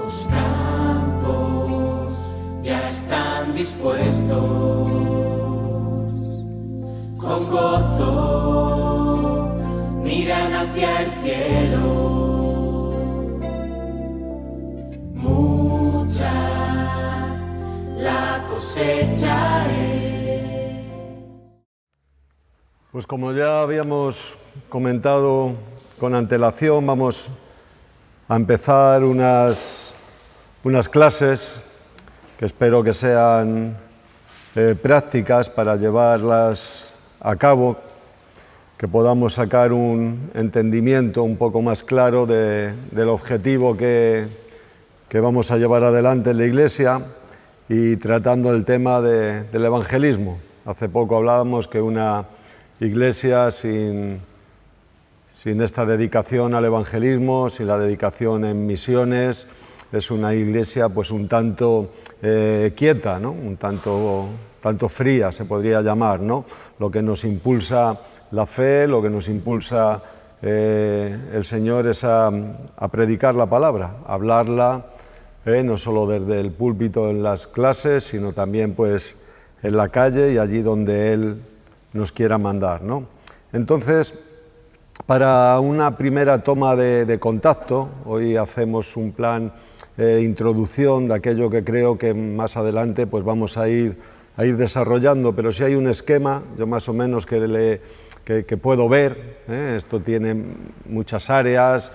Los campos ya están dispuestos, con gozo miran hacia el cielo. Mucha la cosecha es. Pues como ya habíamos comentado con antelación, vamos a empezar unas clases que espero que sean prácticas para llevarlas a cabo, que podamos sacar un entendimiento un poco más claro del objetivo que vamos a llevar adelante en la Iglesia y tratando el tema del evangelismo. Hace poco hablábamos que una Iglesia sin esta dedicación al evangelismo, sin la dedicación en misiones, es una iglesia pues un tanto quieta, ¿no? Un tanto fría se podría llamar, ¿no? Lo que nos impulsa la fe, lo que nos impulsa el Señor es a predicar la palabra, a hablarla, no solo desde el púlpito en las clases, sino también pues en la calle y allí donde Él nos quiera mandar, ¿no? Entonces, para una primera toma de contacto, hoy hacemos un plan de introducción de aquello que creo que más adelante pues vamos a ir desarrollando, pero si hay un esquema, yo más o menos que puedo ver, esto tiene muchas áreas,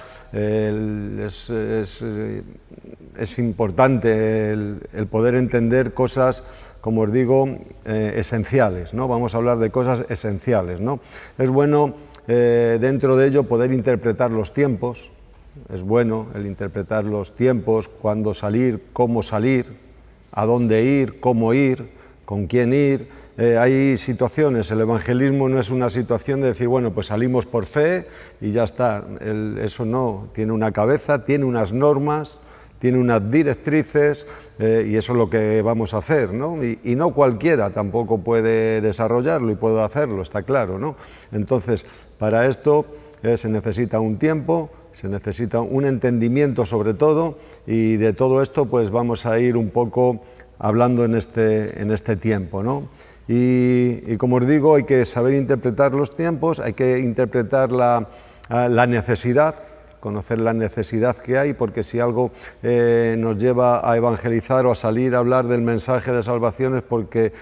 es importante el poder entender cosas, como os digo, esenciales, ¿no? Vamos a hablar de cosas esenciales, ¿no? Es bueno dentro de ello poder interpretar los tiempos, es bueno el interpretar los tiempos, cuándo salir, cómo salir, a dónde ir, cómo ir, con quién ir. Hay situaciones, el evangelismo no es una situación de decir, bueno, pues salimos por fe y ya está. Eso no, tiene una cabeza, tiene unas normas, tiene unas directrices y eso es lo que vamos a hacer, ¿no? Y no cualquiera tampoco puede desarrollarlo y puede hacerlo, está claro, ¿no? Entonces, para esto se necesita un tiempo, se necesita un entendimiento sobre todo, y de todo esto pues vamos a ir un poco hablando en este tiempo, ¿no? Y como os digo, hay que saber interpretar los tiempos, hay que interpretar la necesidad, conocer la necesidad que hay, porque si algo nos lleva a evangelizar o a salir a hablar del mensaje de salvación es porque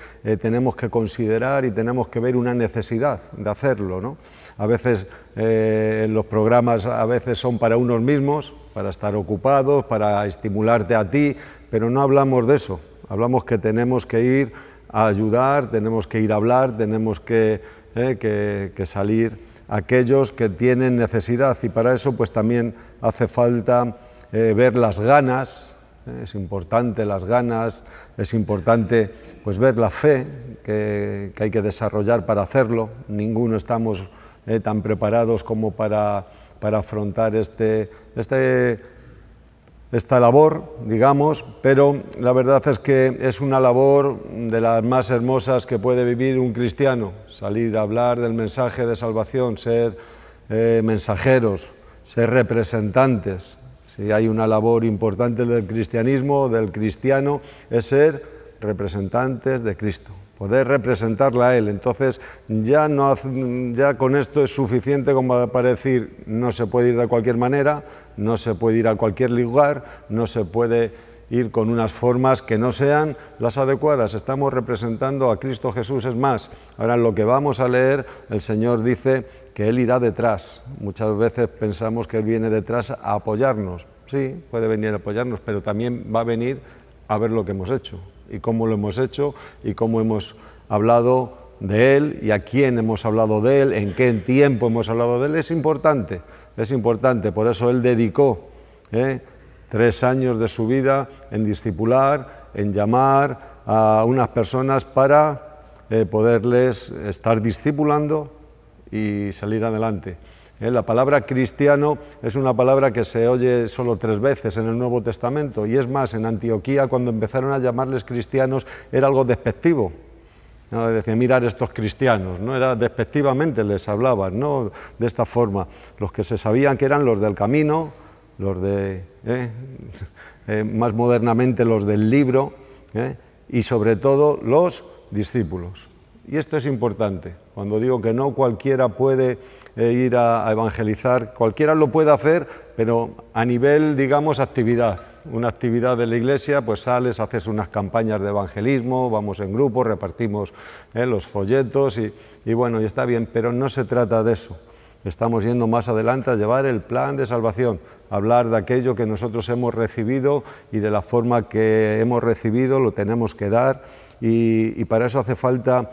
tenemos que considerar y tenemos que ver una necesidad de hacerlo, ¿no? A veces los programas a veces son para unos mismos, para estar ocupados, para estimularte a ti, pero no hablamos de eso, hablamos que tenemos que ir a ayudar, tenemos que ir a hablar, tenemos que salir aquellos que tienen necesidad, y para eso pues también hace falta ver las ganas, es importante las ganas, es importante pues ver la fe que hay que desarrollar para hacerlo. Ninguno estamos tan preparados como para afrontar esta labor, digamos, pero la verdad es que es una labor de las más hermosas que puede vivir un cristiano, salir a hablar del mensaje de salvación, ser mensajeros, ser representantes. Si hay una labor importante del cristianismo, del cristiano, es ser representantes de Cristo, poder representarla a Él. Entonces ya con esto es suficiente como para decir, no se puede ir de cualquier manera, no se puede ir a cualquier lugar, no se puede ir con unas formas que no sean las adecuadas. Estamos representando a Cristo Jesús. Es más, ahora en lo que vamos a leer, el Señor dice que Él irá detrás. Muchas veces pensamos que Él viene detrás a apoyarnos. Sí, puede venir a apoyarnos, pero también va a venir a ver lo que hemos hecho, y cómo lo hemos hecho, y cómo hemos hablado de Él, y a quién hemos hablado de Él, en qué tiempo hemos hablado de Él. Es importante, por eso Él dedicó 3 años de su vida en discipular, en llamar a unas personas para poderles estar discipulando y salir adelante. La palabra cristiano es una palabra que se oye solo 3 veces en el Nuevo Testamento, y es más, en Antioquía, cuando empezaron a llamarles cristianos, era algo despectivo. No, decía, mirar estos cristianos, no era despectivamente les hablaban, ¿no? De esta forma. Los que se sabían que eran los del camino, los de, más modernamente los del libro, y sobre todo los discípulos. Y esto es importante. Cuando digo que no cualquiera puede ir a evangelizar, cualquiera lo puede hacer, pero a nivel, digamos, actividad. Una actividad de la iglesia, pues sales, haces unas campañas de evangelismo, vamos en grupo, repartimos los folletos y bueno, y está bien, pero no se trata de eso. Estamos yendo más adelante a llevar el plan de salvación, a hablar de aquello que nosotros hemos recibido y de la forma que hemos recibido lo tenemos que dar y para eso hace falta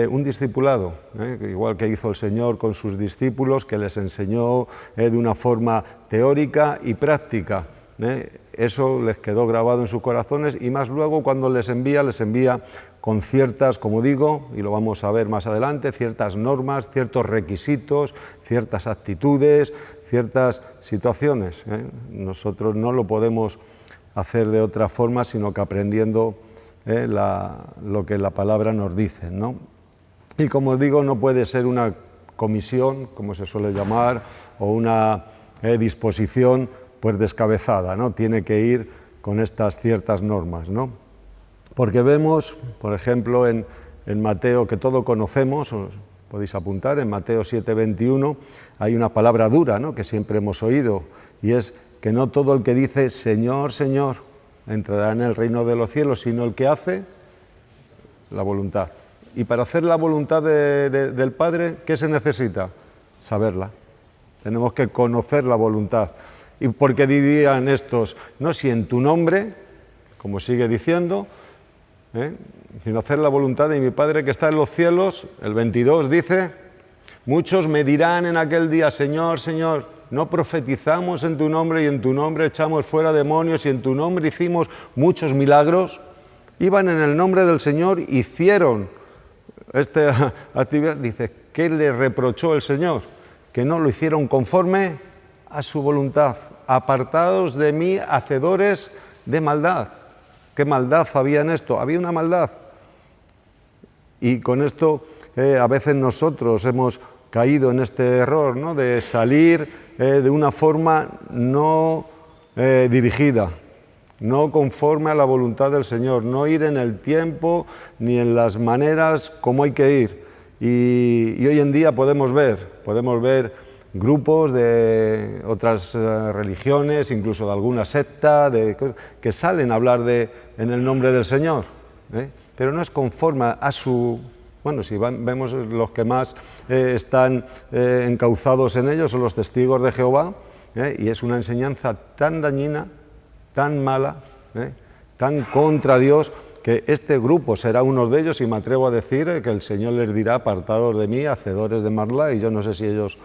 un discipulado, igual que hizo el Señor con sus discípulos, que les enseñó de una forma teórica y práctica. Eso les quedó grabado en sus corazones y más luego cuando les envía con ciertas, como digo, y lo vamos a ver más adelante, ciertas normas, ciertos requisitos, ciertas actitudes, ciertas situaciones. Nosotros no lo podemos hacer de otra forma, sino que aprendiendo lo que la palabra nos dice, ¿no? Y como os digo, no puede ser una comisión, como se suele llamar, o una disposición pues descabezada, ¿no? Tiene que ir con estas ciertas normas, ¿no? Porque vemos, por ejemplo, en Mateo, que todo conocemos, os podéis apuntar, en Mateo 7:21 hay una palabra dura, ¿no?, que siempre hemos oído, y es que no todo el que dice Señor, Señor, entrará en el reino de los cielos, sino el que hace la voluntad. Y para hacer la voluntad del Padre, ¿qué se necesita? Saberla. Tenemos que conocer la voluntad. Y porque dirían estos, no si en tu nombre, como sigue diciendo, sino hacer la voluntad de mi Padre que está en los cielos. El 22 dice, muchos me dirán en aquel día, Señor, Señor, no profetizamos en tu nombre y en tu nombre echamos fuera demonios y en tu nombre hicimos muchos milagros. Iban en el nombre del Señor, hicieron esta actividad. Dice, ¿qué le reprochó el Señor? Que no lo hicieron conforme a su voluntad. Apartados de mí, hacedores de maldad. ¿Qué maldad había en esto? Había una maldad. Y con esto a veces nosotros hemos caído en este error, ¿no?, de salir de una forma no dirigida, no conforme a la voluntad del Señor, no ir en el tiempo ni en las maneras como hay que ir. Y hoy en día podemos ver grupos de otras religiones, incluso de alguna secta, que salen a hablar en el nombre del Señor, pero no es conforme a su... Bueno, si vemos los que más están encauzados en ellos son los testigos de Jehová, y es una enseñanza tan dañina, tan mala, tan contra Dios, que este grupo será uno de ellos, y me atrevo a decir que el Señor les dirá, apartados de mí, hacedores de maldad, y yo no sé si ellos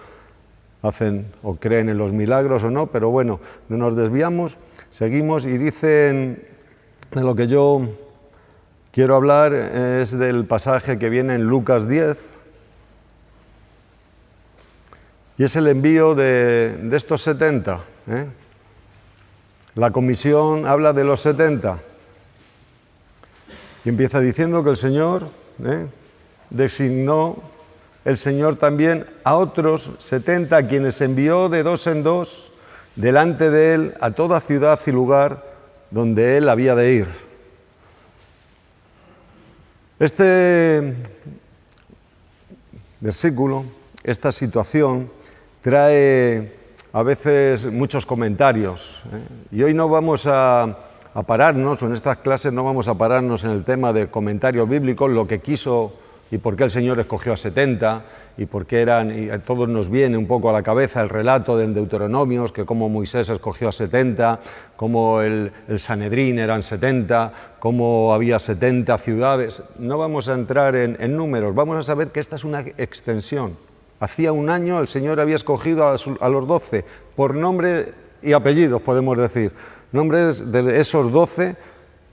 hacen o creen en los milagros o no, pero bueno, no nos desviamos, seguimos y dicen, de lo que yo quiero hablar es del pasaje que viene en Lucas 10, y es el envío de estos 70. La comisión habla de los 70, y empieza diciendo que el Señor designó el Señor también a otros 70, a quienes envió de dos en dos delante de él a toda ciudad y lugar donde él había de ir. Este versículo, esta situación, trae a veces muchos comentarios, y hoy no vamos a pararnos, o en estas clases no vamos a pararnos en el tema de comentarios bíblicos, lo que quiso y por qué el Señor escogió a 70, y por qué y a todos nos viene un poco a la cabeza el relato de Deuteronomios, que cómo Moisés escogió a 70, cómo el Sanedrín eran 70, cómo había 70 ciudades. No vamos a entrar en números, vamos a saber que esta es una extensión. Hacía un año el Señor había escogido a los 12, por nombre y apellidos, podemos decir, nombres de esos 12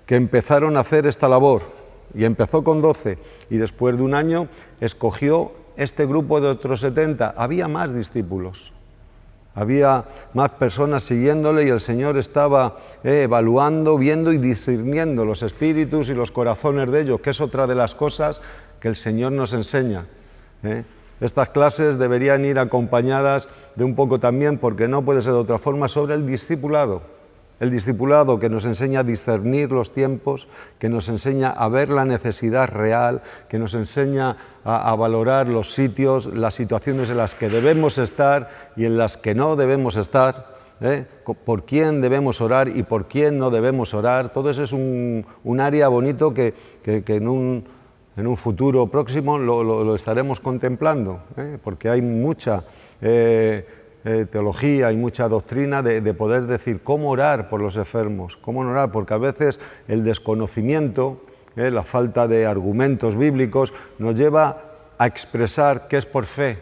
que empezaron a hacer esta labor. Y empezó con 12, y después de un año escogió este grupo de otros 70. Había más discípulos, había más personas siguiéndole, y el Señor estaba evaluando, viendo y discerniendo los espíritus y los corazones de ellos, que es otra de las cosas que el Señor nos enseña. Estas clases deberían ir acompañadas de un poco también, porque no puede ser de otra forma, sobre el discipulado. El discipulado que nos enseña a discernir los tiempos, que nos enseña a ver la necesidad real, que nos enseña a valorar los sitios, las situaciones en las que debemos estar y en las que no debemos estar, por quién debemos orar y por quién no debemos orar. Todo eso es un área bonito que en un futuro próximo lo estaremos contemplando, porque hay mucha teología y mucha doctrina de poder decir cómo orar por los enfermos, cómo orar, porque a veces el desconocimiento, la falta de argumentos bíblicos nos lleva a expresar que es por fe,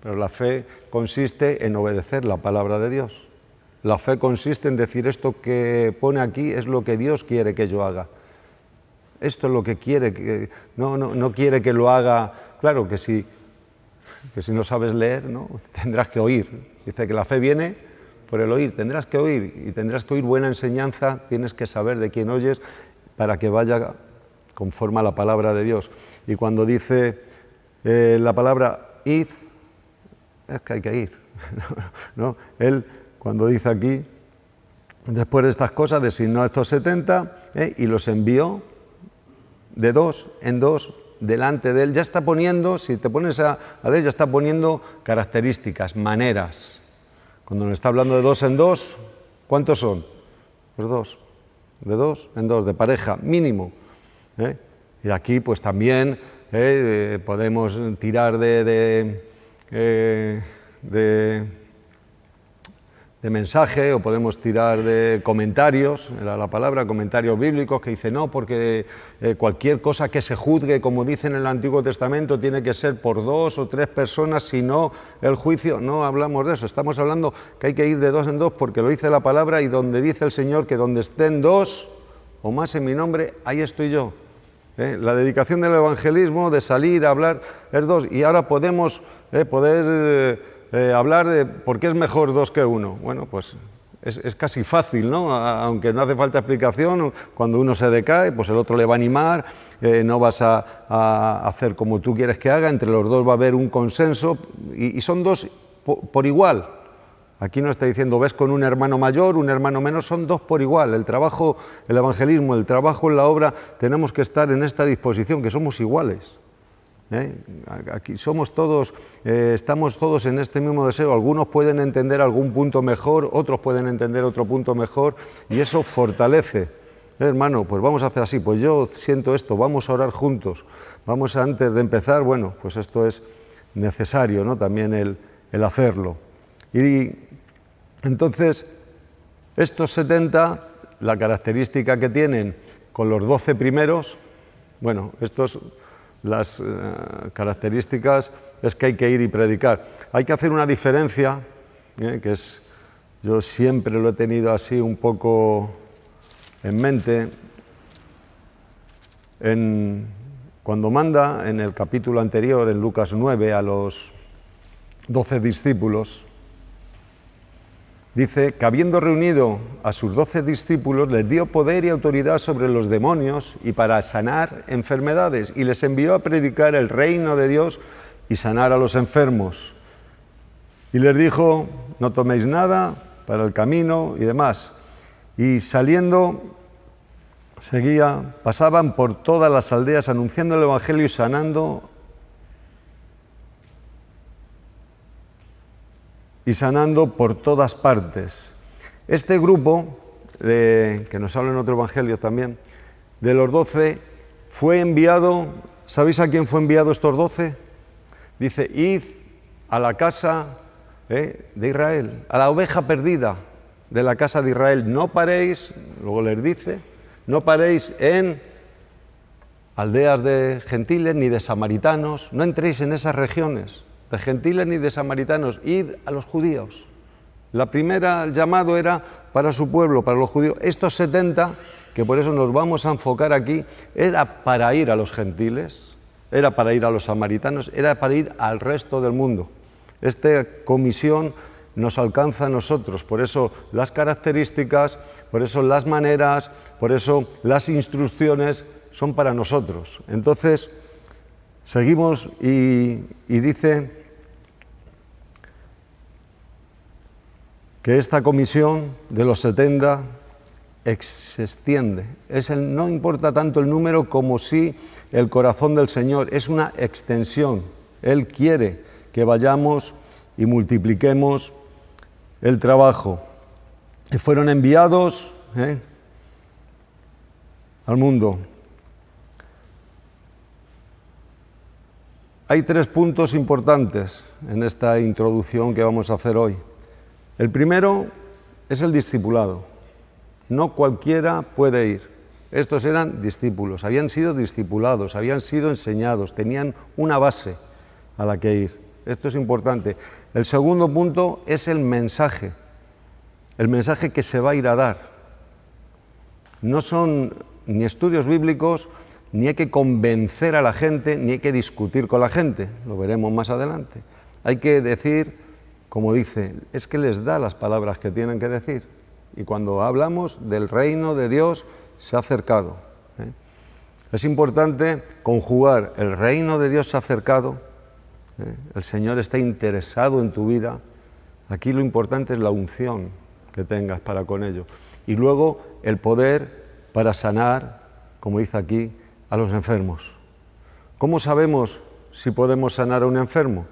pero la fe consiste en obedecer la palabra de Dios. La fe consiste en decir esto que pone aquí es lo que Dios quiere que yo haga. Esto es lo que quiere, no quiere que lo haga. Claro que si no sabes leer, ¿no? Tendrás que oír. Dice que la fe viene por el oír, tendrás que oír, y tendrás que oír buena enseñanza, tienes que saber de quién oyes para que vaya conforme a la palabra de Dios. Y cuando dice la palabra id, es que hay que ir, ¿no? Él, cuando dice aquí, después de estas cosas, designó a estos 70 y los envió de dos en dos delante de él. Ya está poniendo, si te pones a leer, ya está poniendo características, maneras. Cuando nos está hablando de dos en dos, ¿cuántos son? Pues dos. De dos en dos, de pareja, mínimo. Y aquí pues también podemos tirar de mensaje, o podemos tirar de comentarios, era la palabra, comentarios bíblicos, que dice no, porque cualquier cosa que se juzgue, como dice en el Antiguo Testamento, tiene que ser por 2 o 3 personas, si no el juicio. No hablamos de eso, estamos hablando que hay que ir de 2 en 2, porque lo dice la palabra, y donde dice el Señor que donde estén 2 o más en mi nombre, ahí estoy yo. La dedicación del evangelismo, de salir a hablar, es 2, y ahora podemos hablar de por qué es mejor 2 que 1. Bueno, pues es casi fácil, ¿no? Aunque no hace falta explicación. Cuando uno se decae, pues el otro le va a animar, no vas a hacer como tú quieres que haga, entre los dos va a haber un consenso, y son 2 por igual. Aquí no está diciendo ves con un hermano mayor, un hermano menor, son 2 por igual. El trabajo, el evangelismo, el trabajo en la obra, tenemos que estar en esta disposición, que somos iguales. Aquí somos todos, estamos todos en este mismo deseo. Algunos pueden entender algún punto mejor, otros pueden entender otro punto mejor, y eso fortalece. Hermano, pues vamos a hacer así, pues yo siento esto, vamos a orar juntos, vamos a, antes de empezar, bueno, pues esto es necesario, ¿no? También el hacerlo. Y entonces, estos 70, la característica que tienen con los 12 primeros, bueno, las características es que hay que ir y predicar. Hay que hacer una diferencia, que es, yo siempre lo he tenido así un poco en mente, cuando manda en el capítulo anterior, en Lucas 9, a los 12 discípulos, dice que habiendo reunido a sus 12 discípulos, les dio poder y autoridad sobre los demonios y para sanar enfermedades, y les envió a predicar el reino de Dios y sanar a los enfermos. Y les dijo, no toméis nada para el camino y demás. Y saliendo, pasaban por todas las aldeas anunciando el evangelio y sanando por todas partes. Este grupo, que nos habla en otro evangelio también, de los 12, fue enviado. ¿Sabéis a quién fue enviado estos 12? Dice, id a la casa de Israel, a la oveja perdida de la casa de Israel. No paréis, luego les dice, no paréis en aldeas de gentiles ni de samaritanos, no entréis en esas regiones de gentiles ni de samaritanos, ir a los judíos. La primera llamado era para su pueblo, para los judíos. Estos 70, que por eso nos vamos a enfocar aquí, era para ir a los gentiles, era para ir a los samaritanos, era para ir al resto del mundo. Esta comisión nos alcanza a nosotros, por eso las características, por eso las maneras, por eso las instrucciones son para nosotros. Entonces, Seguimos y dice que esta comisión de los 70 se extiende. No importa tanto el número como sí el corazón del Señor, es una extensión. Él quiere que vayamos y multipliquemos el trabajo. Que fueron enviados al mundo. Hay 3 puntos importantes en esta introducción que vamos a hacer hoy. El primero es el discipulado. No cualquiera puede ir. Estos eran discípulos, habían sido discipulados, habían sido enseñados, tenían una base a la que ir. Esto es importante. El segundo punto es el mensaje que se va a ir a dar. No son ni estudios bíblicos, ni hay que convencer a la gente, ni hay que discutir con la gente, lo veremos más adelante. Hay que decir, como dice, es que les da las palabras que tienen que decir. Y cuando hablamos del reino de Dios, se ha acercado. Es importante conjugar, el reino de Dios se ha acercado, el Señor está interesado en tu vida. Aquí lo importante es la unción que tengas para con ello. Y luego el poder para sanar, como dice aquí, a los enfermos. ¿Cómo sabemos si podemos sanar a un enfermo?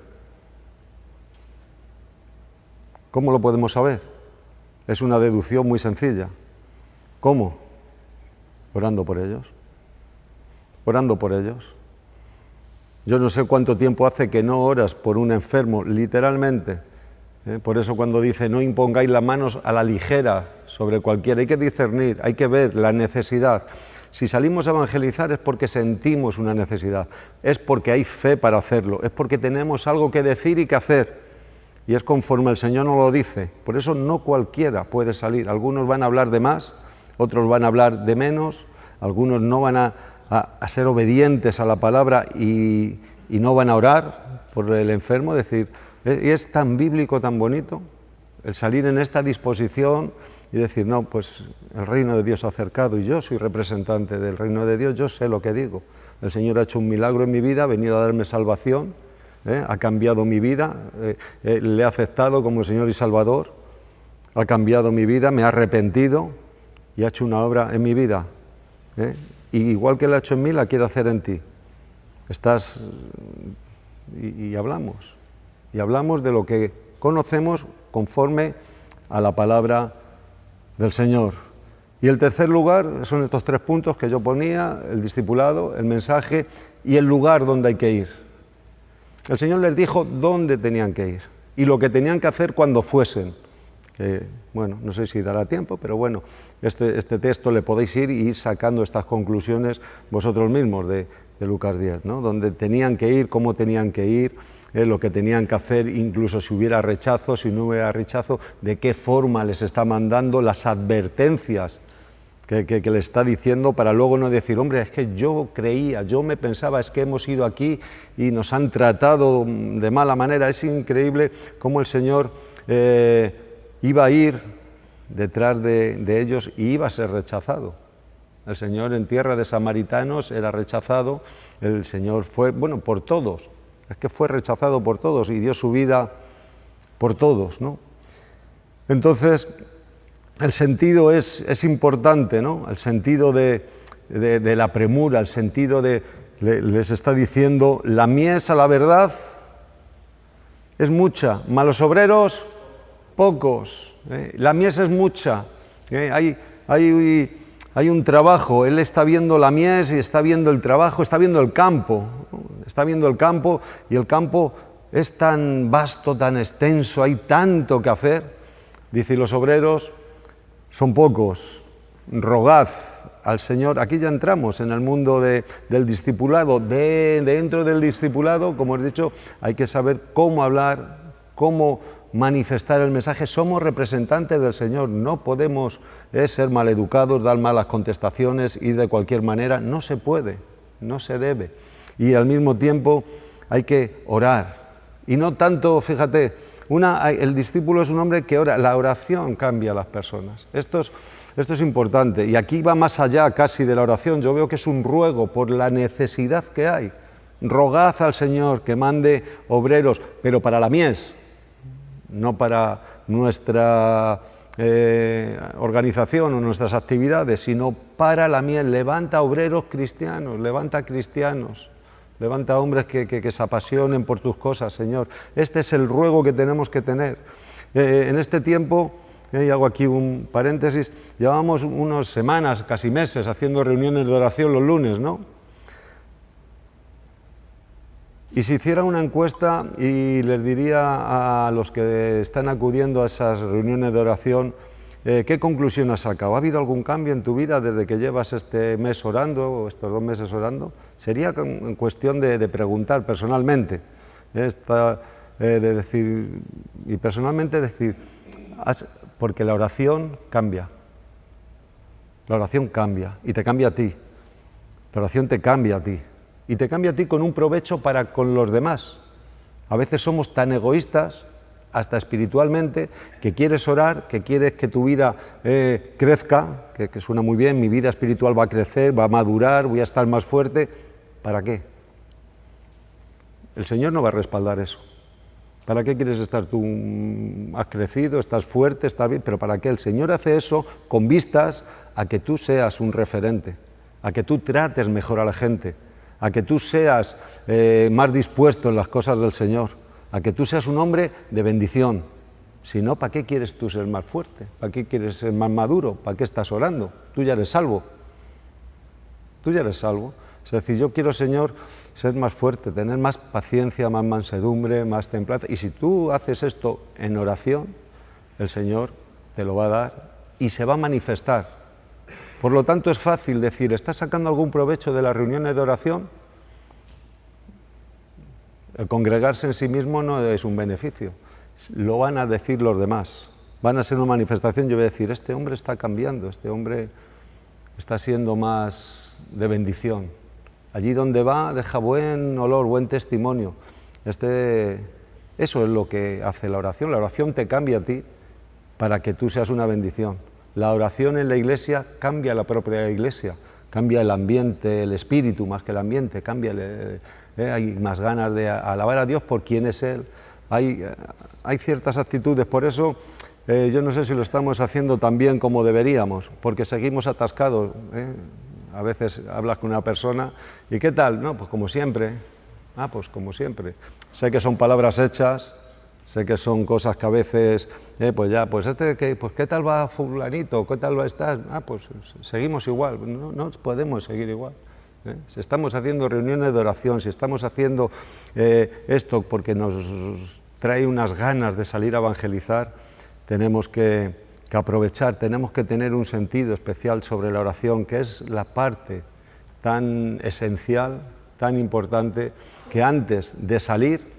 ¿Cómo lo podemos saber? Es una deducción muy sencilla. ¿Cómo? Orando por ellos. Orando por ellos. Yo no sé cuánto tiempo hace que no oras por un enfermo, literalmente. Por eso cuando dice no impongáis las manos a la ligera sobre cualquiera, hay que discernir, hay que ver la necesidad. Si salimos a evangelizar es porque sentimos una necesidad, es porque hay fe para hacerlo, es porque tenemos algo que decir y que hacer. Y es conforme el Señor nos lo dice. Por eso no cualquiera puede salir. Algunos van a hablar de más, otros van a hablar de menos, algunos no van a ser obedientes a la palabra y no van a orar por el enfermo. Es decir, es tan bíblico, tan bonito el salir en esta disposición y decir, no, pues el reino de Dios se ha acercado y yo soy representante del reino de Dios, yo sé lo que digo. El Señor ha hecho un milagro en mi vida, ha venido a darme salvación, ha cambiado mi vida, le he aceptado como Señor y Salvador, ha cambiado mi vida, me ha arrepentido y ha hecho una obra en mi vida. Y igual que la ha hecho en mí, la quiere hacer en ti. Y hablamos de lo que conocemos conforme a la palabra del Señor. Y el tercer lugar son estos 3 puntos que yo ponía, el discipulado, el mensaje y el lugar donde hay que ir. El Señor les dijo dónde tenían que ir y lo que tenían que hacer cuando fuesen. Bueno, no sé si dará tiempo, pero bueno, este texto le podéis ir sacando estas conclusiones vosotros mismos de Lucas 10, ¿no? Donde tenían que ir, cómo tenían que ir, lo que tenían que hacer, incluso si hubiera rechazo, si no hubiera rechazo, de qué forma les está mandando, las advertencias que le está diciendo, para luego no decir, hombre, es que yo creía, yo me pensaba, es que hemos ido aquí y nos han tratado de mala manera. Es increíble cómo el Señor iba a ir detrás de ellos y iba a ser rechazado. El Señor en tierra de samaritanos era rechazado, el Señor fue, por todos, es que fue rechazado por todos y dio su vida por todos, ¿no? Entonces, el sentido es importante, ¿no? El sentido de la premura, el sentido les está diciendo, la mies a la verdad es mucha, malos obreros pocos, la mies es mucha, hay un trabajo, él está viendo la mies y está viendo el trabajo, está viendo el campo, y el campo es tan vasto, tan extenso, hay tanto que hacer. Dice, y los obreros son pocos, rogad al Señor. Aquí ya entramos en el mundo del discipulado. Dentro del discipulado, como he dicho, hay que saber cómo hablar, cómo manifestar el mensaje. Somos representantes del Señor, no podemos ser maleducados, dar malas contestaciones, ir de cualquier manera. No se puede, no se debe. Y al mismo tiempo hay que orar. Y no tanto, fíjate, el discípulo es un hombre que ora, la oración cambia a las personas. Esto es importante y aquí va más allá casi de la oración. Yo veo que es un ruego por la necesidad que hay. rogad al Señor que mande obreros, pero para la mies, no para nuestra organización o nuestras actividades, sino para la mies. Levanta obreros cristianos, levanta cristianos, levanta hombres que se apasionen por tus cosas, Señor. Este es el ruego que tenemos que tener. En este tiempo, y hago aquí un paréntesis, llevamos unas semanas, casi meses, haciendo reuniones de oración los lunes, ¿no? Y si hiciera una encuesta y les diría a los que están acudiendo a esas reuniones de oración, ¿qué conclusión has sacado? ¿Ha habido algún cambio en tu vida desde que llevas este mes orando o estos 2 meses orando? Sería en cuestión de preguntar personalmente, de decir, y personalmente decir, porque la oración cambia y te cambia a ti, la oración te cambia a ti. Y te cambia a ti con un provecho para con los demás. A veces somos tan egoístas, hasta espiritualmente, que quieres orar, que quieres que tu vida crezca, que suena muy bien, mi vida espiritual va a crecer, va a madurar, voy a estar más fuerte. ¿Para qué? El Señor no va a respaldar eso. ¿Para qué quieres estar tú? Has crecido, estás fuerte, estás bien, pero ¿para qué? El Señor hace eso con vistas a que tú seas un referente, a que tú trates mejor a la gente, a que tú seas más dispuesto en las cosas del Señor, a que tú seas un hombre de bendición. Si no, ¿para qué quieres tú ser más fuerte? ¿Para qué quieres ser más maduro? ¿Para qué estás orando? Tú ya eres salvo. Tú ya eres salvo. Es decir, yo quiero, Señor, ser más fuerte, tener más paciencia, más mansedumbre, más templanza. Y si tú haces esto en oración, el Señor te lo va a dar y se va a manifestar. Por lo tanto, es fácil decir, ¿estás sacando algún provecho de las reuniones de oración? El congregarse en sí mismo no es un beneficio, lo van a decir los demás, van a ser una manifestación. Yo voy a decir, este hombre está cambiando, este hombre está siendo más de bendición. Allí donde va deja buen olor, buen testimonio. Eso es lo que hace la oración te cambia a ti para que tú seas una bendición. La oración en la iglesia cambia la propia iglesia, cambia el ambiente, el espíritu más que el ambiente, hay más ganas de alabar a Dios por quién es Él, hay ciertas actitudes, por eso yo no sé si lo estamos haciendo tan bien como deberíamos, porque seguimos atascados. A veces hablas con una persona y ¿qué tal? No, pues como siempre. Pues como siempre. Sé que son palabras hechas, sé que son cosas que a veces, ¿qué tal va fulanito? ¿Qué tal va a estar? Pues seguimos igual, no podemos seguir igual. Si estamos haciendo reuniones de oración, si estamos haciendo esto porque nos trae unas ganas de salir a evangelizar, tenemos que aprovechar, tenemos que tener un sentido especial sobre la oración, que es la parte tan esencial, tan importante, que antes de salir,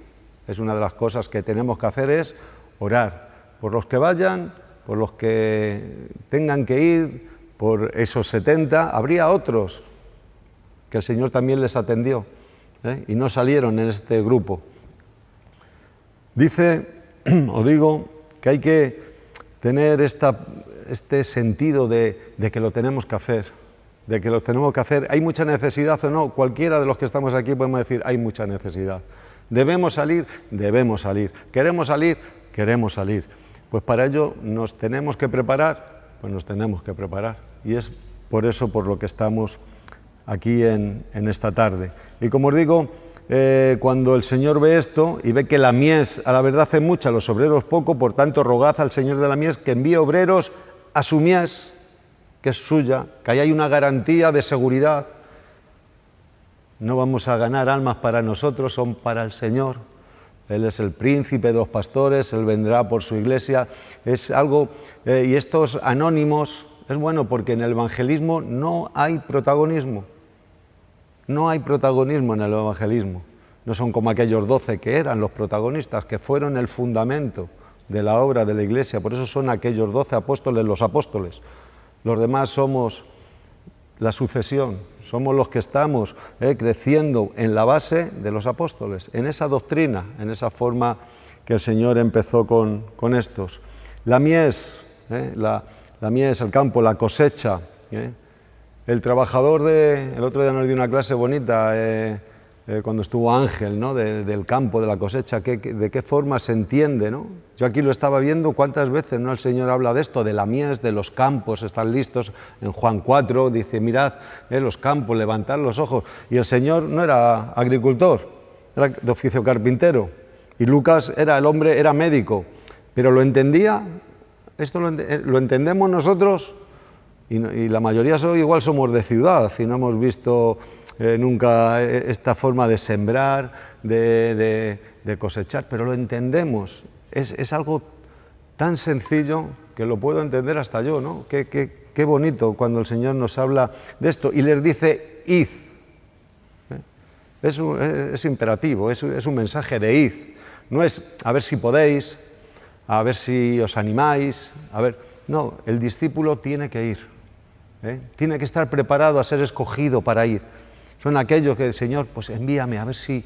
es una de las cosas que tenemos que hacer, es orar por los que vayan, por los que tengan que ir, por esos 70, habría otros que el Señor también les atendió, y no salieron en este grupo. Digo, que hay que tener este sentido de que lo tenemos que hacer, ¿Hay mucha necesidad o no? Cualquiera de los que estamos aquí podemos decir, hay mucha necesidad. ¿Debemos salir? Debemos salir. ¿Queremos salir? Queremos salir. Pues para ello nos tenemos que preparar, pues nos tenemos que preparar. Y es por eso por lo que estamos aquí en esta tarde. Y como os digo, cuando el Señor ve esto y ve que la mies a la verdad hace mucha, los obreros poco, por tanto rogad al Señor de la mies que envíe obreros a su mies, que es suya, que ahí hay una garantía de seguridad. No vamos a ganar almas para nosotros, son para el Señor. Él es el príncipe de los pastores, Él vendrá por su iglesia. Es algo, y estos anónimos, es bueno porque en el evangelismo no hay protagonismo. No hay protagonismo en el evangelismo. No son como aquellos 12 que eran los protagonistas, que fueron el fundamento de la obra de la iglesia. Por eso son aquellos 12 apóstoles los apóstoles. Los demás somos la sucesión, somos los que estamos creciendo en la base de los apóstoles, en esa doctrina, en esa forma que el Señor empezó con estos. La mies, la mies, el campo, la cosecha. El trabajador el otro día nos dio una clase bonita, cuando estuvo Ángel, ¿no? Del campo, de la cosecha, de qué forma se entiende, ¿no? Yo aquí lo estaba viendo cuántas veces, ¿no? El Señor habla de esto, de la mies, de los campos, están listos. En Juan 4 dice, mirad, los campos, levantad los ojos. Y el Señor no era agricultor, era de oficio carpintero. Y Lucas era el hombre, era médico, pero lo entendía. Esto lo entendemos nosotros, y la mayoría igual somos de ciudad y no hemos visto nunca esta forma de sembrar, de cosechar, pero lo entendemos. Es algo tan sencillo que lo puedo entender hasta yo, ¿no? Qué bonito cuando el Señor nos habla de esto y les dice, id. Es imperativo, es un mensaje de id. No es a ver si podéis, a ver si os animáis, no, el discípulo tiene que ir, tiene que estar preparado a ser escogido para ir. Son aquellos que, Señor, pues envíame, a ver si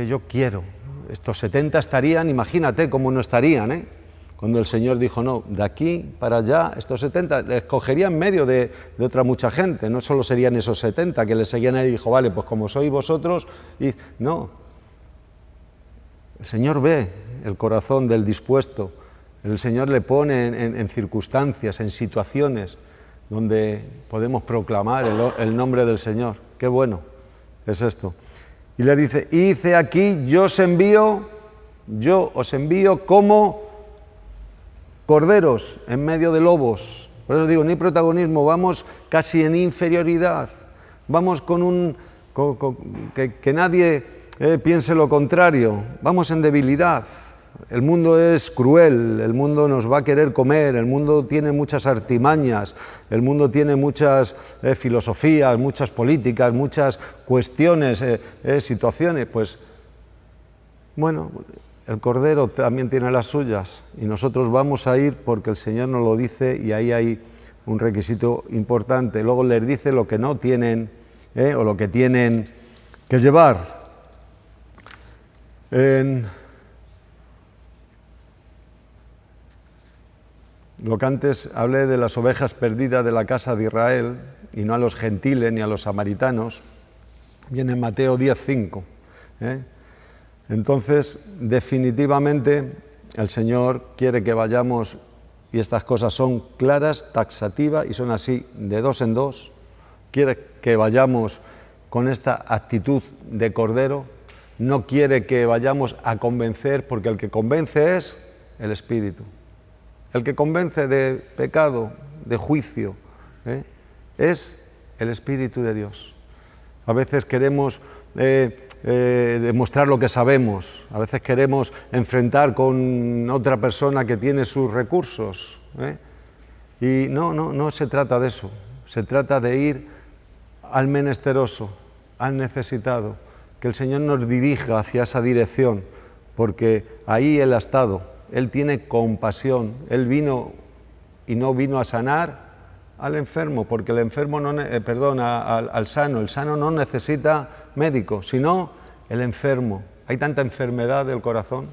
yo quiero. Estos 70 estarían, imagínate cómo no estarían, Cuando el Señor dijo, no, de aquí para allá, estos 70, les escogería en medio de otra mucha gente, no solo serían esos 70 que le seguían a él y dijo, vale, pues como sois vosotros, y no. El Señor ve el corazón del dispuesto, el Señor le pone en circunstancias, en situaciones donde podemos proclamar el nombre del Señor. Qué bueno es esto. Y le dice, id aquí, yo os envío como corderos en medio de lobos. Por eso digo, ni protagonismo, vamos casi en inferioridad, vamos que nadie piense lo contrario, vamos en debilidad. El mundo es cruel, el mundo nos va a querer comer, el mundo tiene muchas artimañas, el mundo tiene muchas filosofías, muchas políticas, muchas cuestiones, situaciones. Pues, bueno, el Cordero también tiene las suyas y nosotros vamos a ir porque el Señor nos lo dice y ahí hay un requisito importante. Luego les dice lo que no tienen o lo que tienen que llevar. Lo que antes hablé de las ovejas perdidas de la casa de Israel, y no a los gentiles ni a los samaritanos, viene en Mateo 10:5. Entonces, definitivamente, el Señor quiere que vayamos, y estas cosas son claras, taxativas, y son así, de dos en dos. Quiere que vayamos con esta actitud de cordero, no quiere que vayamos a convencer, porque el que convence es el Espíritu. El que convence de pecado, de juicio, es el Espíritu de Dios. A veces queremos demostrar lo que sabemos, a veces queremos enfrentar con otra persona que tiene sus recursos, y no se trata de eso, se trata de ir al menesteroso, al necesitado, que el Señor nos dirija hacia esa dirección, porque ahí Él ha estado. Él tiene compasión, Él vino y no vino a sanar al enfermo, porque el enfermo al sano, el sano no necesita médico, sino el enfermo. Hay tanta enfermedad del corazón,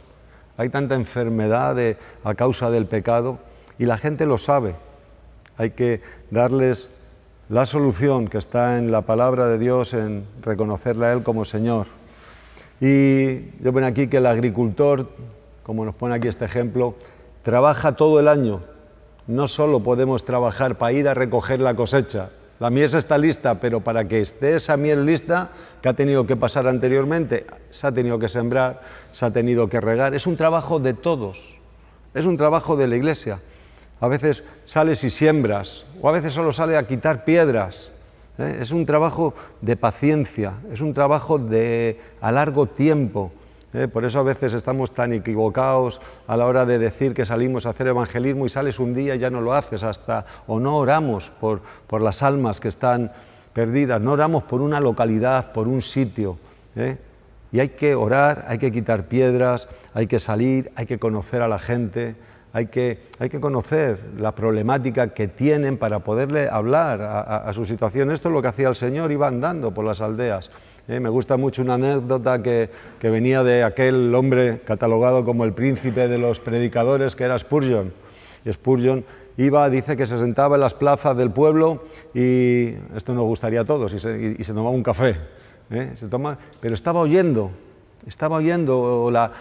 hay tanta enfermedad a causa del pecado, y la gente lo sabe. Hay que darles la solución que está en la palabra de Dios, en reconocerle a Él como Señor. Y yo ven aquí que el agricultor, como nos pone aquí este ejemplo, trabaja todo el año. No solo podemos trabajar para ir a recoger la cosecha. La mies está lista, pero para que esté esa miel lista, ¿qué ha tenido que pasar anteriormente? Se ha tenido que sembrar, se ha tenido que regar. Es un trabajo de todos, es un trabajo de la Iglesia. A veces sales y siembras, o a veces solo sale a quitar piedras. Es un trabajo de paciencia, es un trabajo a largo tiempo. Por eso a veces estamos tan equivocados a la hora de decir que salimos a hacer evangelismo y sales un día y ya no lo haces, o no oramos por las almas que están perdidas, no oramos por una localidad, por un sitio. Y hay que orar, hay que quitar piedras, hay que salir, hay que conocer a la gente, hay que conocer la problemática que tienen para poderle hablar a su situación. Esto es lo que hacía el Señor, iba andando por las aldeas. Me gusta mucho una anécdota que venía de aquel hombre catalogado como el príncipe de los predicadores, que era Spurgeon. Y Spurgeon dice que se sentaba en las plazas del pueblo, y esto nos gustaría a todos, y se tomaba un café. pero estaba oyendo a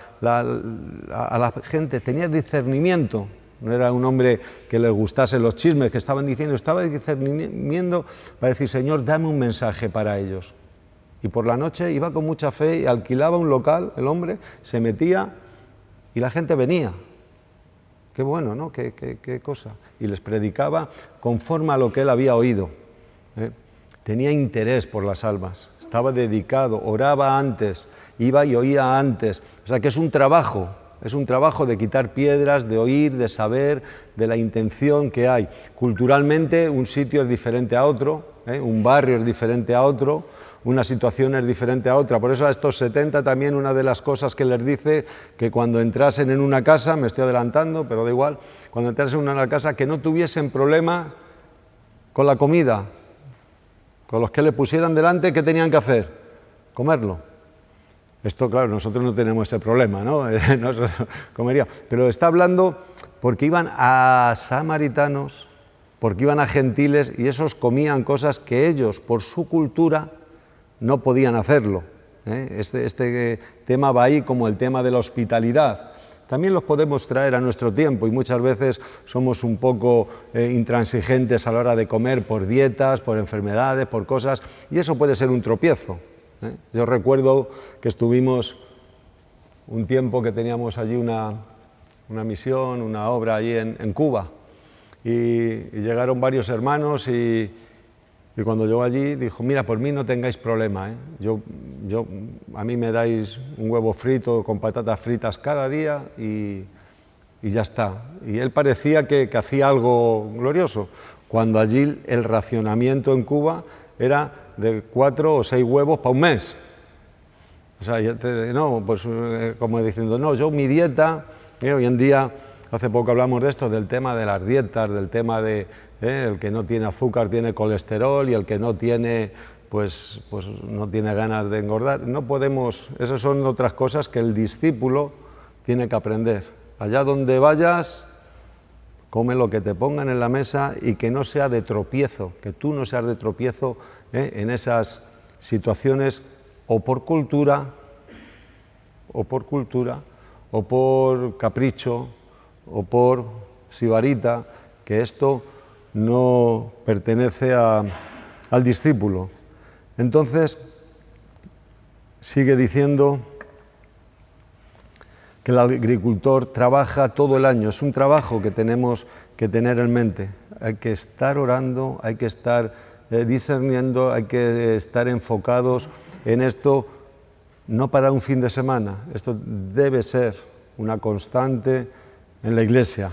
la gente, tenía discernimiento. No era un hombre que le gustase los chismes que estaban diciendo, estaba discerniendo para decir, Señor, dame un mensaje para ellos. Y por la noche iba con mucha fe y alquilaba un local, el hombre, se metía y la gente venía. Qué bueno, ¿no? Qué cosa. Y les predicaba conforme a lo que él había oído. Tenía interés por las almas, estaba dedicado, oraba antes, iba y oía antes. O sea que es un trabajo de quitar piedras, de oír, de saber, de la intención que hay. Culturalmente un sitio es diferente a otro, un barrio es diferente a otro, una situación es diferente a otra. Por eso a estos 70 también una de las cosas que les dice que cuando entrasen en una casa, me estoy adelantando, pero da igual, cuando entrasen en una casa que no tuviesen problema con la comida, con los que le pusieran delante, ¿qué tenían que hacer? Comerlo. Esto, claro, nosotros no tenemos ese problema, ¿no? Nosotros comeríamos. Pero está hablando porque iban a samaritanos, porque iban a gentiles y esos comían cosas que ellos, por su cultura, no podían hacerlo. Este tema va ahí como el tema de la hospitalidad. También los podemos traer a nuestro tiempo y muchas veces somos un poco intransigentes a la hora de comer por dietas, por enfermedades, por cosas, y eso puede ser un tropiezo. Yo recuerdo que estuvimos un tiempo que teníamos allí una misión, una obra allí en Cuba, y llegaron varios hermanos y cuando llegó allí dijo, mira, por mí no tengáis problema, a mí me dais un huevo frito con patatas fritas cada día y ya está. Y él parecía que hacía algo glorioso, cuando allí el racionamiento en Cuba era de 4 o 6 huevos para un mes. O sea, como diciendo, no, yo mi dieta, hoy en día, hace poco hablamos de esto, del tema de las dietas, del tema de el que no tiene azúcar tiene colesterol y el que no tiene, pues no tiene ganas de engordar. No podemos, esas son otras cosas que el discípulo tiene que aprender. Allá donde vayas, come lo que te pongan en la mesa y que no sea de tropiezo, que tú no seas de tropiezo en esas situaciones o por cultura, o por capricho, o por sibarita, que esto no pertenece al discípulo. Entonces, sigue diciendo que el agricultor trabaja todo el año, es un trabajo que tenemos que tener en mente. Hay que estar orando, hay que estar discerniendo, hay que estar enfocados en esto, no para un fin de semana, esto debe ser una constante en la Iglesia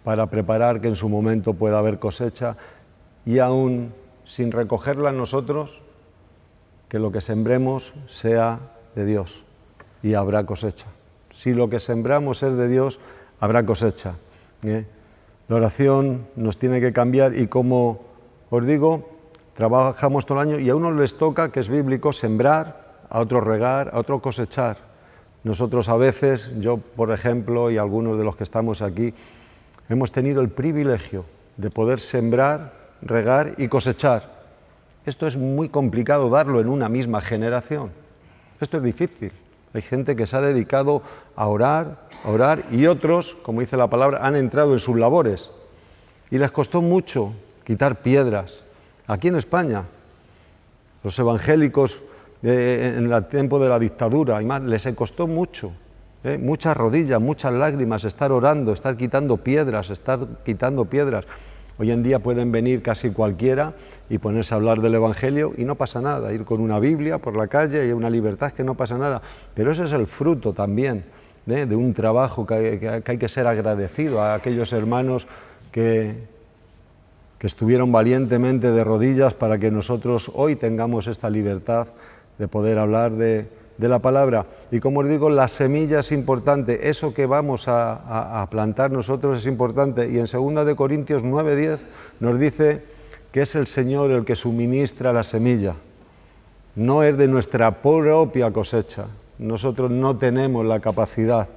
para preparar que en su momento pueda haber cosecha y aún sin recogerla nosotros, que lo que sembremos sea de Dios y habrá cosecha. Si lo que sembramos es de Dios, habrá cosecha. La oración nos tiene que cambiar y como os digo, trabajamos todo el año y a unos les toca, que es bíblico, sembrar, a otros regar, a otros cosechar. Nosotros a veces, yo por ejemplo y algunos de los que estamos aquí, hemos tenido el privilegio de poder sembrar, regar y cosechar. Esto es muy complicado darlo en una misma generación. Esto es difícil. Hay gente que se ha dedicado a orar y otros, como dice la palabra, han entrado en sus labores. Y les costó mucho quitar piedras. Aquí en España, los evangélicos en el tiempo de la dictadura y más, les costó mucho. Muchas rodillas, muchas lágrimas, estar orando, estar quitando piedras. Hoy en día pueden venir casi cualquiera y ponerse a hablar del Evangelio y no pasa nada, ir con una Biblia por la calle y una libertad que no pasa nada. Pero ese es el fruto también de un trabajo que hay que ser agradecido a aquellos hermanos que estuvieron valientemente de rodillas para que nosotros hoy tengamos esta libertad de poder hablar de la palabra. Y como os digo, la semilla es importante, eso que vamos a plantar nosotros es importante. Y en 2 Corintios 9:10 nos dice que es el Señor el que suministra la semilla, no es de nuestra propia cosecha. Nosotros no tenemos la capacidad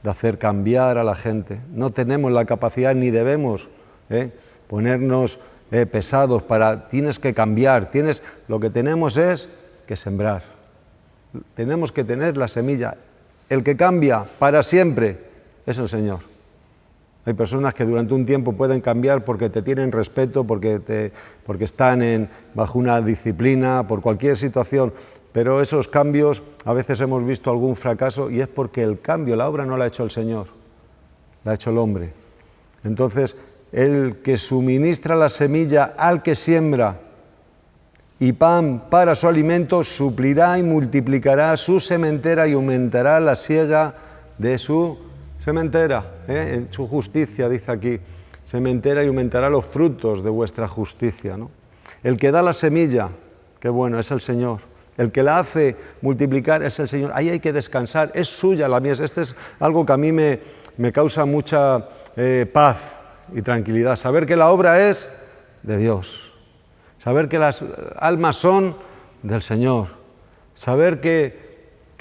de hacer cambiar a la gente, no tenemos la capacidad ni debemos ponernos pesados tienes que cambiar, lo que tenemos es que sembrar. Tenemos que tener la semilla. El que cambia para siempre es el Señor. Hay personas que durante un tiempo pueden cambiar porque te tienen respeto, porque están bajo una disciplina, por cualquier situación, pero esos cambios a veces hemos visto algún fracaso y es porque el cambio, la obra no la ha hecho el Señor, la ha hecho el hombre. Entonces, el que suministra la semilla al que siembra y pan para su alimento, suplirá y multiplicará su sementera y aumentará la siega de su sementera, en su justicia, dice aquí, sementera y aumentará los frutos de vuestra justicia, ¿no? El que da la semilla, qué bueno, es el Señor. El que la hace multiplicar es el Señor. Ahí hay que descansar, es suya la mies. Este es algo que a mí me causa mucha paz y tranquilidad. Saber que la obra es de Dios. Saber que las almas son del Señor. Saber que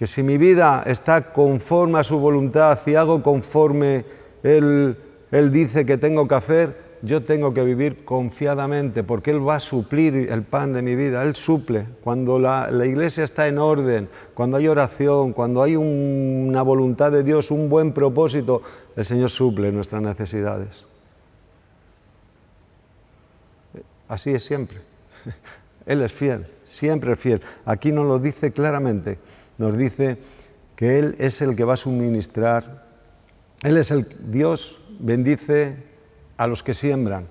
si mi vida está conforme a su voluntad y hago conforme Él dice que tengo que hacer, yo tengo que vivir confiadamente, porque Él va a suplir el pan de mi vida. Él suple. Cuando la iglesia está en orden, cuando hay oración, cuando hay una voluntad de Dios, un buen propósito, el Señor suple nuestras necesidades. Así es siempre. Él es fiel, siempre es fiel. Aquí nos lo dice claramente. Nos dice que Él es el que va a suministrar. Él es el Dios, bendice a los que siembran.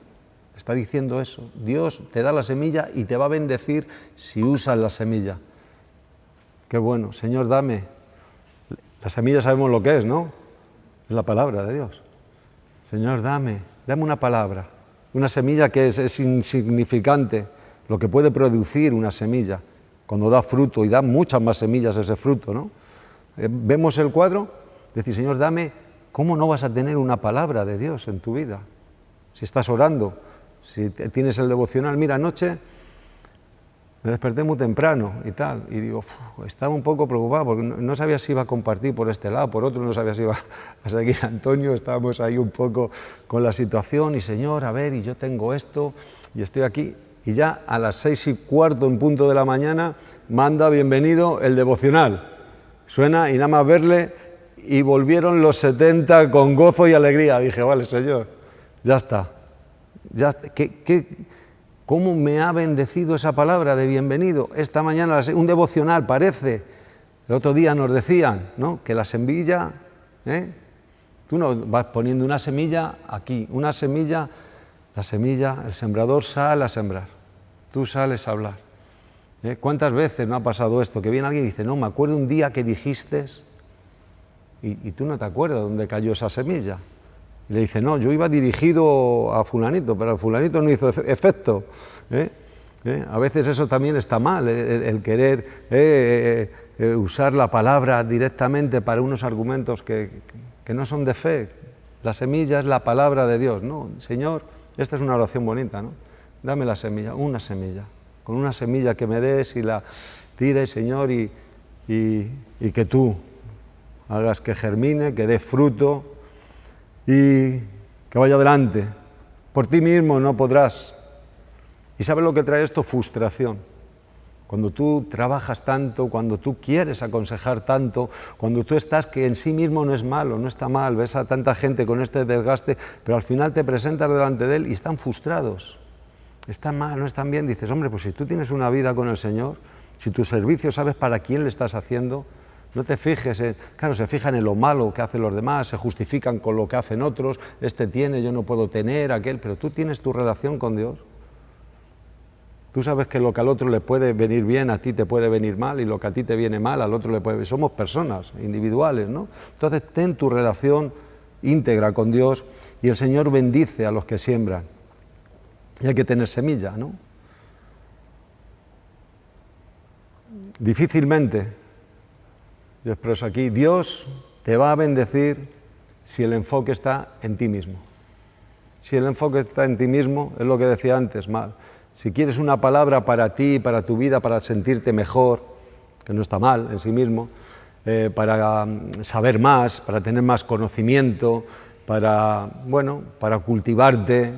Está diciendo eso. Dios te da la semilla y te va a bendecir si usas la semilla. Qué bueno. Señor, dame. La semilla sabemos lo que es, ¿no? Es la palabra de Dios. Señor, dame una palabra. Una semilla que es insignificante, lo que puede producir una semilla cuando da fruto, y da muchas más semillas ese fruto, ¿no? Vemos el cuadro, decir, Señor, dame, ¿cómo no vas a tener una palabra de Dios en tu vida? Si estás orando, si tienes el devocional. Mira, anoche me desperté muy temprano y tal, y digo, estaba un poco preocupado porque no sabía si iba a compartir por este lado, por otro, no sabía si iba a seguir a Antonio, estábamos ahí un poco con la situación, y Señor, a ver, y yo tengo esto, y estoy aquí, y ya a las 6:15 en punto de la mañana manda bienvenido el devocional. Suena y nada más verle, y volvieron los 70 con gozo y alegría. Dije, vale, Señor, ya está. ¿Cómo me ha bendecido esa palabra de bienvenido? Esta mañana un devocional parece. El otro día nos decían, ¿no?, que la semilla, tú no vas poniendo una semilla aquí, una semilla, la semilla, el sembrador sale a sembrar, tú sales a hablar. ¿Cuántas veces no ha pasado esto? Que viene alguien y dice, no, me acuerdo un día que dijiste, y tú no te acuerdas dónde cayó esa semilla. Y le dice, no, yo iba dirigido a fulanito, pero el fulanito no hizo efecto. A veces eso también está mal, el querer usar la palabra directamente para unos argumentos que no son de fe. La semilla es la palabra de Dios, ¿no? Señor, esta es una oración bonita, ¿no? Dame la semilla, una semilla. Con una semilla que me des y la tires, Señor, y que tú hagas que germine, que dé fruto y que vaya adelante. Por ti mismo no podrás. ¿Y sabes lo que trae esto? Frustración. Cuando tú trabajas tanto, cuando tú quieres aconsejar tanto, cuando tú estás que en sí mismo no es malo, no está mal, ves a tanta gente con este desgaste, pero al final te presentas delante de Él y están frustrados. Están mal, no están bien. Dices, hombre, pues si tú tienes una vida con el Señor, si tu servicio sabes para quién le estás haciendo, no te fijes claro, se fijan en lo malo que hacen los demás, se justifican con lo que hacen otros, este tiene, yo no puedo tener, aquel, pero tú tienes tu relación con Dios. Tú sabes que lo que al otro le puede venir bien, a ti te puede venir mal, y lo que a ti te viene mal, al otro le puede... Somos personas individuales, ¿no? Entonces ten tu relación íntegra con Dios y el Señor bendice a los que siembran. Y hay que tener semilla, ¿no? Difícilmente, yo expreso aquí, Dios te va a bendecir si el enfoque está en ti mismo. Si el enfoque está en ti mismo, es lo que decía antes, mal. Si quieres una palabra para ti, para tu vida, para sentirte mejor, que no está mal en sí mismo, para saber más, para tener más conocimiento, para cultivarte,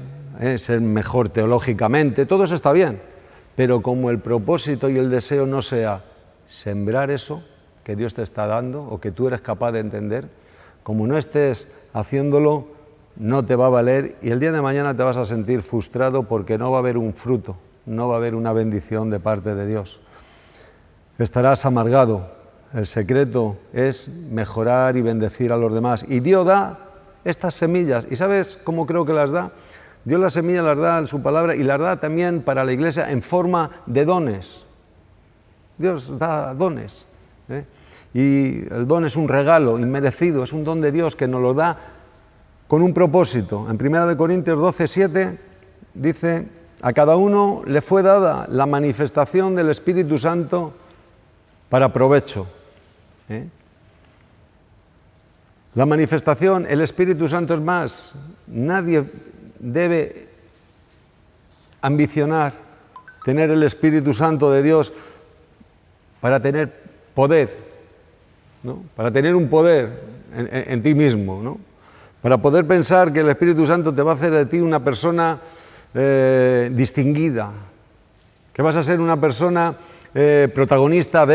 ser mejor teológicamente, todo eso está bien, pero como el propósito y el deseo no sea sembrar eso que Dios te está dando o que tú eres capaz de entender. Como no estés haciéndolo, no te va a valer y el día de mañana te vas a sentir frustrado porque no va a haber un fruto, no va a haber una bendición de parte de Dios. Estarás amargado. El secreto es mejorar y bendecir a los demás. Y Dios da estas semillas. ¿Y sabes cómo creo que las da? Dios las semillas las da en su palabra y las da también para la iglesia en forma de dones. Dios da dones, ¿eh? Y el don es un regalo inmerecido, es un don de Dios que nos lo da con un propósito. En 1 Corintios 12:7 dice: a cada uno le fue dada la manifestación del Espíritu Santo para provecho. La manifestación, el Espíritu Santo es más. Nadie debe ambicionar tener el Espíritu Santo de Dios para tener poder, ¿no? Para tener un poder en ti mismo, ¿no? Para poder pensar que el Espíritu Santo te va a hacer de ti una persona distinguida, que vas a ser una persona protagonista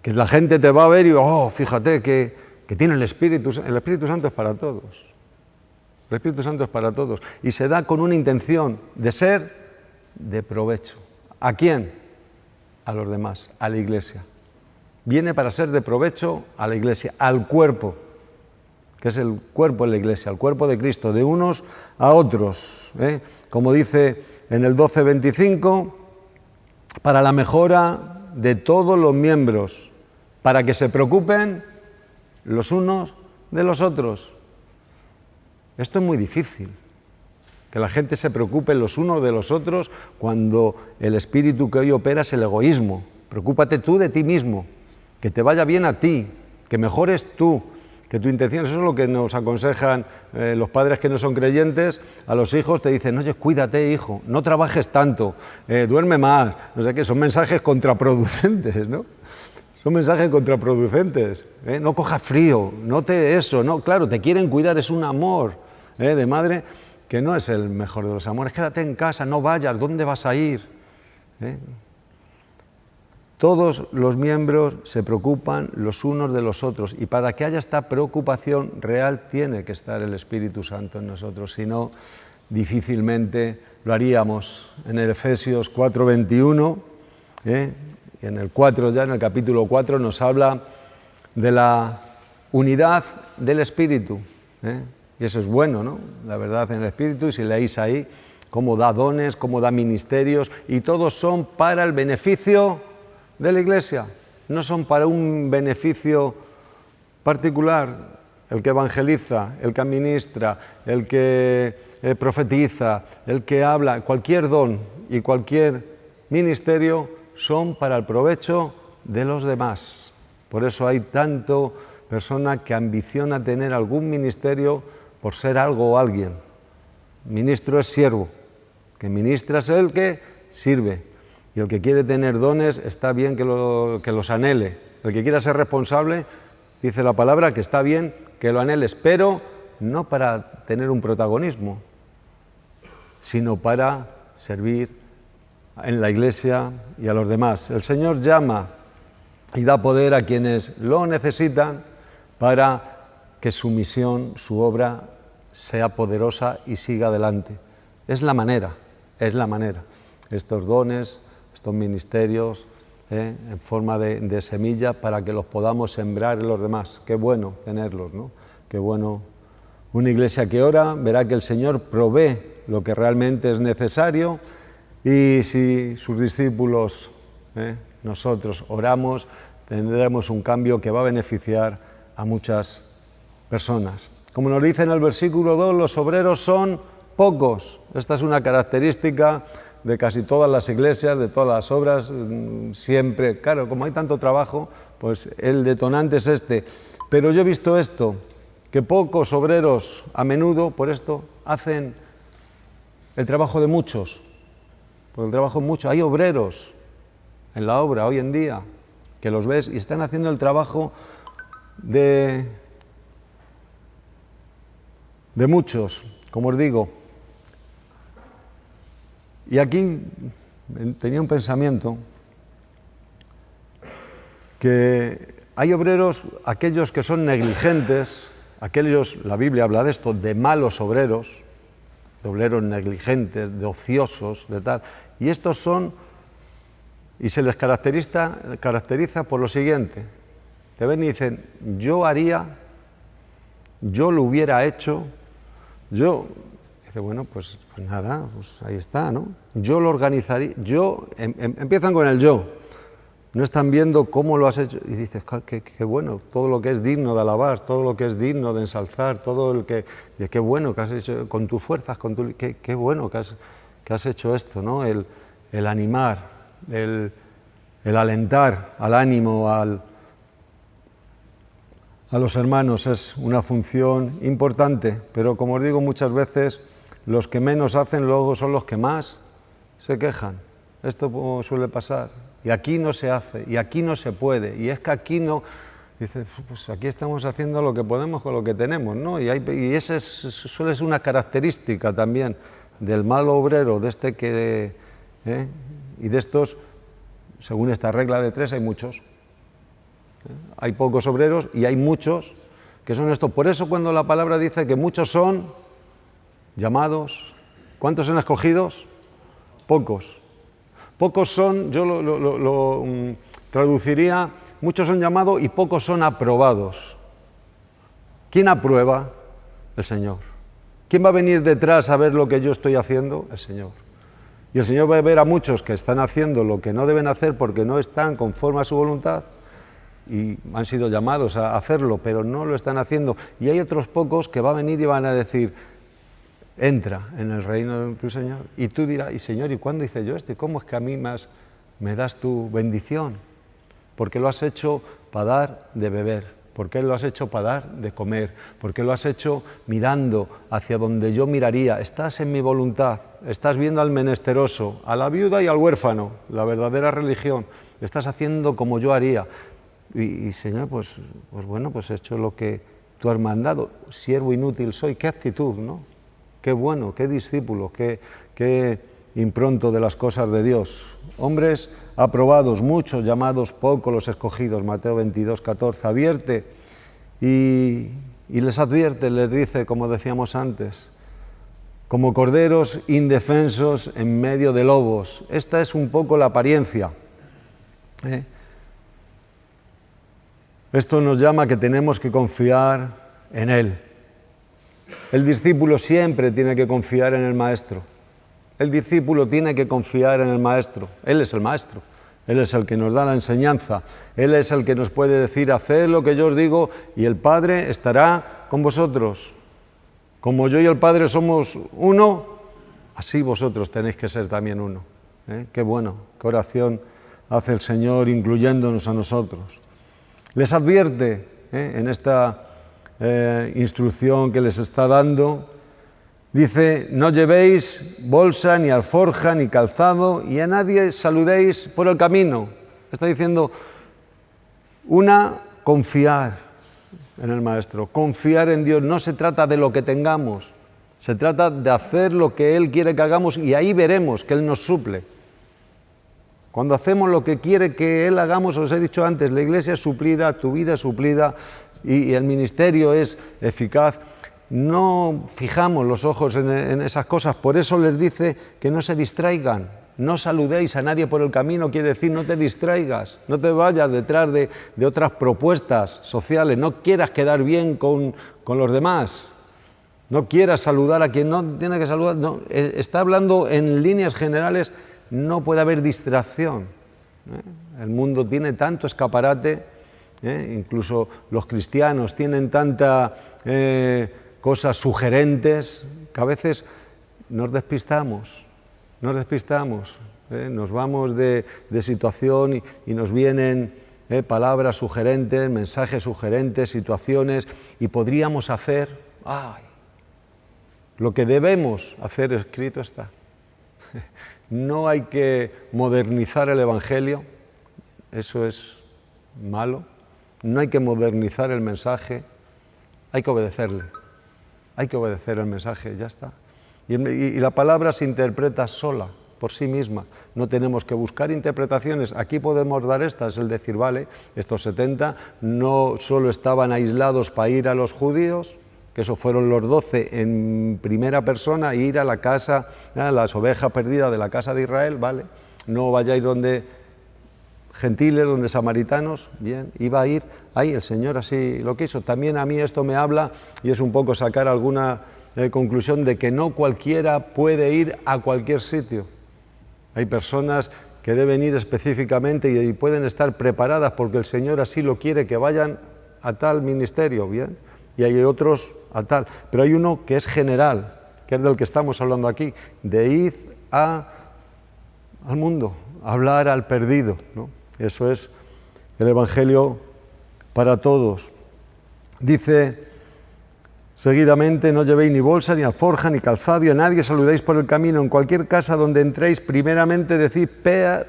que la gente te va a ver y, oh, fíjate que tiene el Espíritu Santo es para todos. El Espíritu Santo es para todos. Y se da con una intención de ser de provecho. ¿A quién? A los demás, a la iglesia. Viene para ser de provecho a la iglesia, al cuerpo, que es el cuerpo de la iglesia, el cuerpo de Cristo, de unos a otros. Como dice en el 12:25, para la mejora de todos los miembros, para que se preocupen los unos de los otros. Esto es muy difícil, que la gente se preocupe los unos de los otros cuando el espíritu que hoy opera es el egoísmo. Preocúpate tú de ti mismo, que te vaya bien a ti, que mejores tú, que tu intención, eso es lo que nos aconsejan los padres que no son creyentes, a los hijos te dicen: oye, cuídate, hijo, no trabajes tanto, duerme más, no sé qué, son mensajes contraproducentes, ¿no? Son mensajes contraproducentes, no cojas frío, no te eso, no, claro, te quieren cuidar, es un amor de madre que no es el mejor de los amores. Quédate en casa, no vayas, ¿dónde vas a ir? Todos los miembros se preocupan los unos de los otros y para que haya esta preocupación real tiene que estar el Espíritu Santo en nosotros, si no, difícilmente lo haríamos. En el Efesios 4:21, y en el 4 ya, en el capítulo 4, nos habla de la unidad del Espíritu, y eso es bueno, ¿no? La verdad en el Espíritu, y si leéis ahí cómo da dones, cómo da ministerios, y todos son para el beneficio de la iglesia, no son para un beneficio particular. El que evangeliza, el que administra, el que profetiza, el que habla, cualquier don y cualquier ministerio son para el provecho de los demás. Por eso hay tanto persona que ambiciona tener algún ministerio por ser algo o alguien. Ministro es siervo, que ministra es el que sirve. Y el que quiere tener dones está bien que los anhele. El que quiera ser responsable, dice la palabra, que está bien que lo anheles, pero no para tener un protagonismo, sino para servir en la iglesia y a los demás. El Señor llama y da poder a quienes lo necesitan para que su misión, su obra, sea poderosa y siga adelante. Es la manera. Estos dones, estos ministerios, en forma de semilla para que los podamos sembrar en los demás. Qué bueno tenerlos, ¿no? Qué bueno. Una iglesia que ora verá que el Señor provee lo que realmente es necesario y si sus discípulos, nosotros oramos, tendremos un cambio que va a beneficiar a muchas personas. Como nos dice en el versículo 2, los obreros son pocos. Esta es una característica de casi todas las iglesias, de todas las obras, siempre. Claro, como hay tanto trabajo, pues el detonante es este. Pero yo he visto esto, que pocos obreros a menudo, por esto, hacen el trabajo de muchos. Por el trabajo de muchos. Hay obreros en la obra hoy en día que los ves y están haciendo el trabajo de muchos, como os digo. Y aquí tenía un pensamiento que hay obreros, aquellos que son negligentes, aquellos, la Biblia habla de esto, de malos obreros, de obreros negligentes, de ociosos, de tal, y estos son, y se les caracteriza por lo siguiente: te ven y dicen, yo haría, yo lo hubiera hecho, yo, dice, bueno, pues nada, pues ahí está, ¿no? Yo lo organizaría, empiezan con el yo, no están viendo cómo lo has hecho, y dices, qué bueno, todo lo que es digno de alabar, todo lo que es digno de ensalzar, todo el que, qué bueno que has hecho con tus fuerzas, qué bueno que has hecho esto, ¿no? El animar, el alentar al ánimo, a los hermanos es una función importante, pero como os digo muchas veces, los que menos hacen luego son los que más se quejan. Esto suele pasar, y aquí no se hace, y aquí no se puede, y es que aquí no... Dices, pues aquí estamos haciendo lo que podemos con lo que tenemos, ¿no? Y esa suele ser una característica también del mal obrero, de este que... y de estos, según esta regla de 3, hay muchos. Hay pocos obreros y hay muchos que son estos. Por eso cuando la palabra dice que muchos son llamados, ¿cuántos son escogidos? Pocos. Pocos son, yo lo traduciría, muchos son llamados y pocos son aprobados. ¿Quién aprueba? El Señor. ¿Quién va a venir detrás a ver lo que yo estoy haciendo? El Señor. Y el Señor va a ver a muchos que están haciendo lo que no deben hacer porque no están conforme a su voluntad y han sido llamados a hacerlo, pero no lo están haciendo. Y hay otros pocos que va a venir y van a decir, entra en el reino de tu Señor. Y tú dirás, y Señor, ¿y cuándo hice yo esto? ¿Y cómo es que a mí más me das tu bendición? Porque lo has hecho para dar de beber, porque lo has hecho para dar de comer, porque lo has hecho mirando hacia donde yo miraría. Estás en mi voluntad, estás viendo al menesteroso, a la viuda y al huérfano, la verdadera religión. Estás haciendo como yo haría. Y Señor, pues bueno, pues he hecho lo que tú has mandado. Siervo inútil soy. Qué actitud, ¿no? Qué bueno, qué discípulo, qué impronto de las cosas de Dios. Hombres aprobados, muchos llamados, pocos los escogidos. Mateo 22, 14. Advierte y les advierte, les dice, como decíamos antes, como corderos indefensos en medio de lobos. Esta es un poco la apariencia. Esto nos llama que tenemos que confiar en Él. El discípulo siempre tiene que confiar en el Maestro. El discípulo tiene que confiar en el Maestro. Él es el Maestro. Él es el que nos da la enseñanza. Él es el que nos puede decir, haced lo que yo os digo y el Padre estará con vosotros. Como yo y el Padre somos uno, así vosotros tenéis que ser también uno. Qué bueno, qué oración hace el Señor incluyéndonos a nosotros. Les advierte en esta instrucción que les está dando, dice, no llevéis bolsa, ni alforja, ni calzado, y a nadie saludéis por el camino. Está diciendo, confiar en el Maestro, confiar en Dios. No se trata de lo que tengamos, se trata de hacer lo que Él quiere que hagamos y ahí veremos que Él nos suple. Cuando hacemos lo que quiere que Él hagamos, os he dicho antes, la iglesia es suplida, tu vida es suplida y el ministerio es eficaz. No fijamos los ojos en esas cosas, por eso les dice que no se distraigan, no saludéis a nadie por el camino, quiere decir no te distraigas, no te vayas detrás de otras propuestas sociales, no quieras quedar bien con los demás, no quieras saludar a quien no tiene que saludar, no, está hablando en líneas generales. No puede haber distracción. El mundo tiene tanto escaparate, incluso los cristianos tienen tanta cosas sugerentes que a veces nos despistamos, nos vamos de situación y nos vienen palabras sugerentes, mensajes sugerentes, situaciones, y podríamos hacer, lo que debemos hacer escrito está. No hay que modernizar el Evangelio, eso es malo. No hay que modernizar el mensaje, hay que obedecerle. Hay que obedecer el mensaje, ya está. Y la palabra se interpreta sola. por sí misma. No tenemos que buscar interpretaciones. Aquí podemos dar esta, es el decir, vale, estos 70 no solo estaban aislados para ir a los judíos, que esos fueron los 12 en primera persona, ir a la casa, a las ovejas perdidas de la casa de Israel, vale, no vayáis donde gentiles, donde samaritanos, bien, iba a ir ahí, el Señor así lo quiso. También a mí esto me habla, y es un poco sacar alguna conclusión de que no cualquiera puede ir a cualquier sitio. Hay personas que deben ir específicamente y pueden estar preparadas porque el Señor así lo quiere, que vayan a tal ministerio, bien, y hay otros a tal. Pero hay uno que es general, que es del que estamos hablando aquí, de ir al mundo, hablar al perdido, ¿no? Eso es el Evangelio para todos. Dice seguidamente, no llevéis ni bolsa, ni alforja, ni calzado, y a nadie saludéis por el camino. En cualquier casa donde entréis, primeramente decid,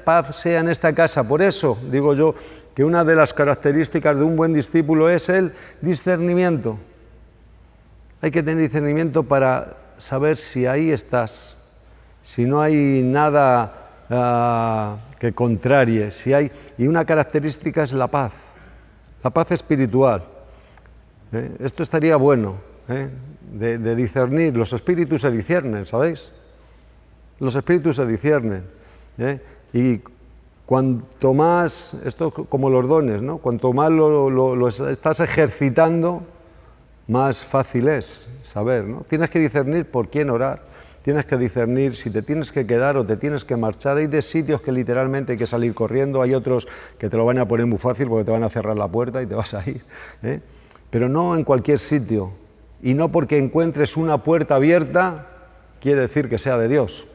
paz sea en esta casa. Por eso, digo yo, que una de las características de un buen discípulo es el discernimiento. Hay que tener discernimiento para saber si ahí estás, si no hay nada que contrarie, si hay, y una característica es la paz espiritual. Esto estaría bueno, de discernir. Los espíritus se disciernen, ¿sabéis? Los espíritus se disciernen, y cuanto más, esto es como los dones, ¿no? Cuanto más lo estás ejercitando, más fácil es saber, ¿no? Tienes que discernir por quién orar. Tienes que discernir si te tienes que quedar o te tienes que marchar. Hay de sitios que literalmente hay que salir corriendo, hay otros que te lo van a poner muy fácil porque te van a cerrar la puerta y te vas a ir, Pero no en cualquier sitio. Y no porque encuentres una puerta abierta, quiere decir que sea de Dios.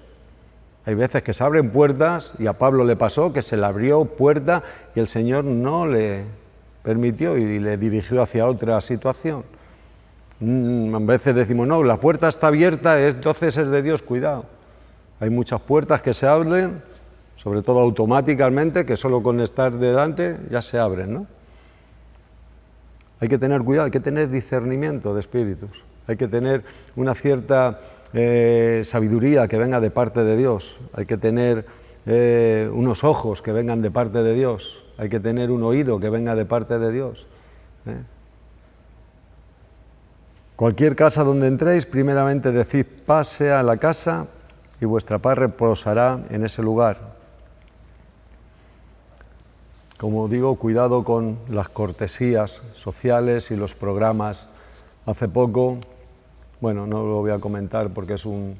Hay veces que se abren puertas, y a Pablo le pasó que se le abrió puerta y el Señor no le permitió y le dirigió hacia otra situación. A veces decimos, no, la puerta está abierta, entonces es de Dios, cuidado. Hay muchas puertas que se abren, sobre todo automáticamente, que solo con estar delante ya se abren, ¿no? Hay que tener cuidado, hay que tener discernimiento de espíritus, hay que tener una cierta sabiduría que venga de parte de Dios, hay que tener unos ojos que vengan de parte de Dios, hay que tener un oído que venga de parte de Dios. Cualquier casa donde entréis, primeramente decid, paz sea la casa, y vuestra paz reposará en ese lugar. Como digo, cuidado con las cortesías sociales y los programas. Hace poco, bueno, no lo voy a comentar porque es un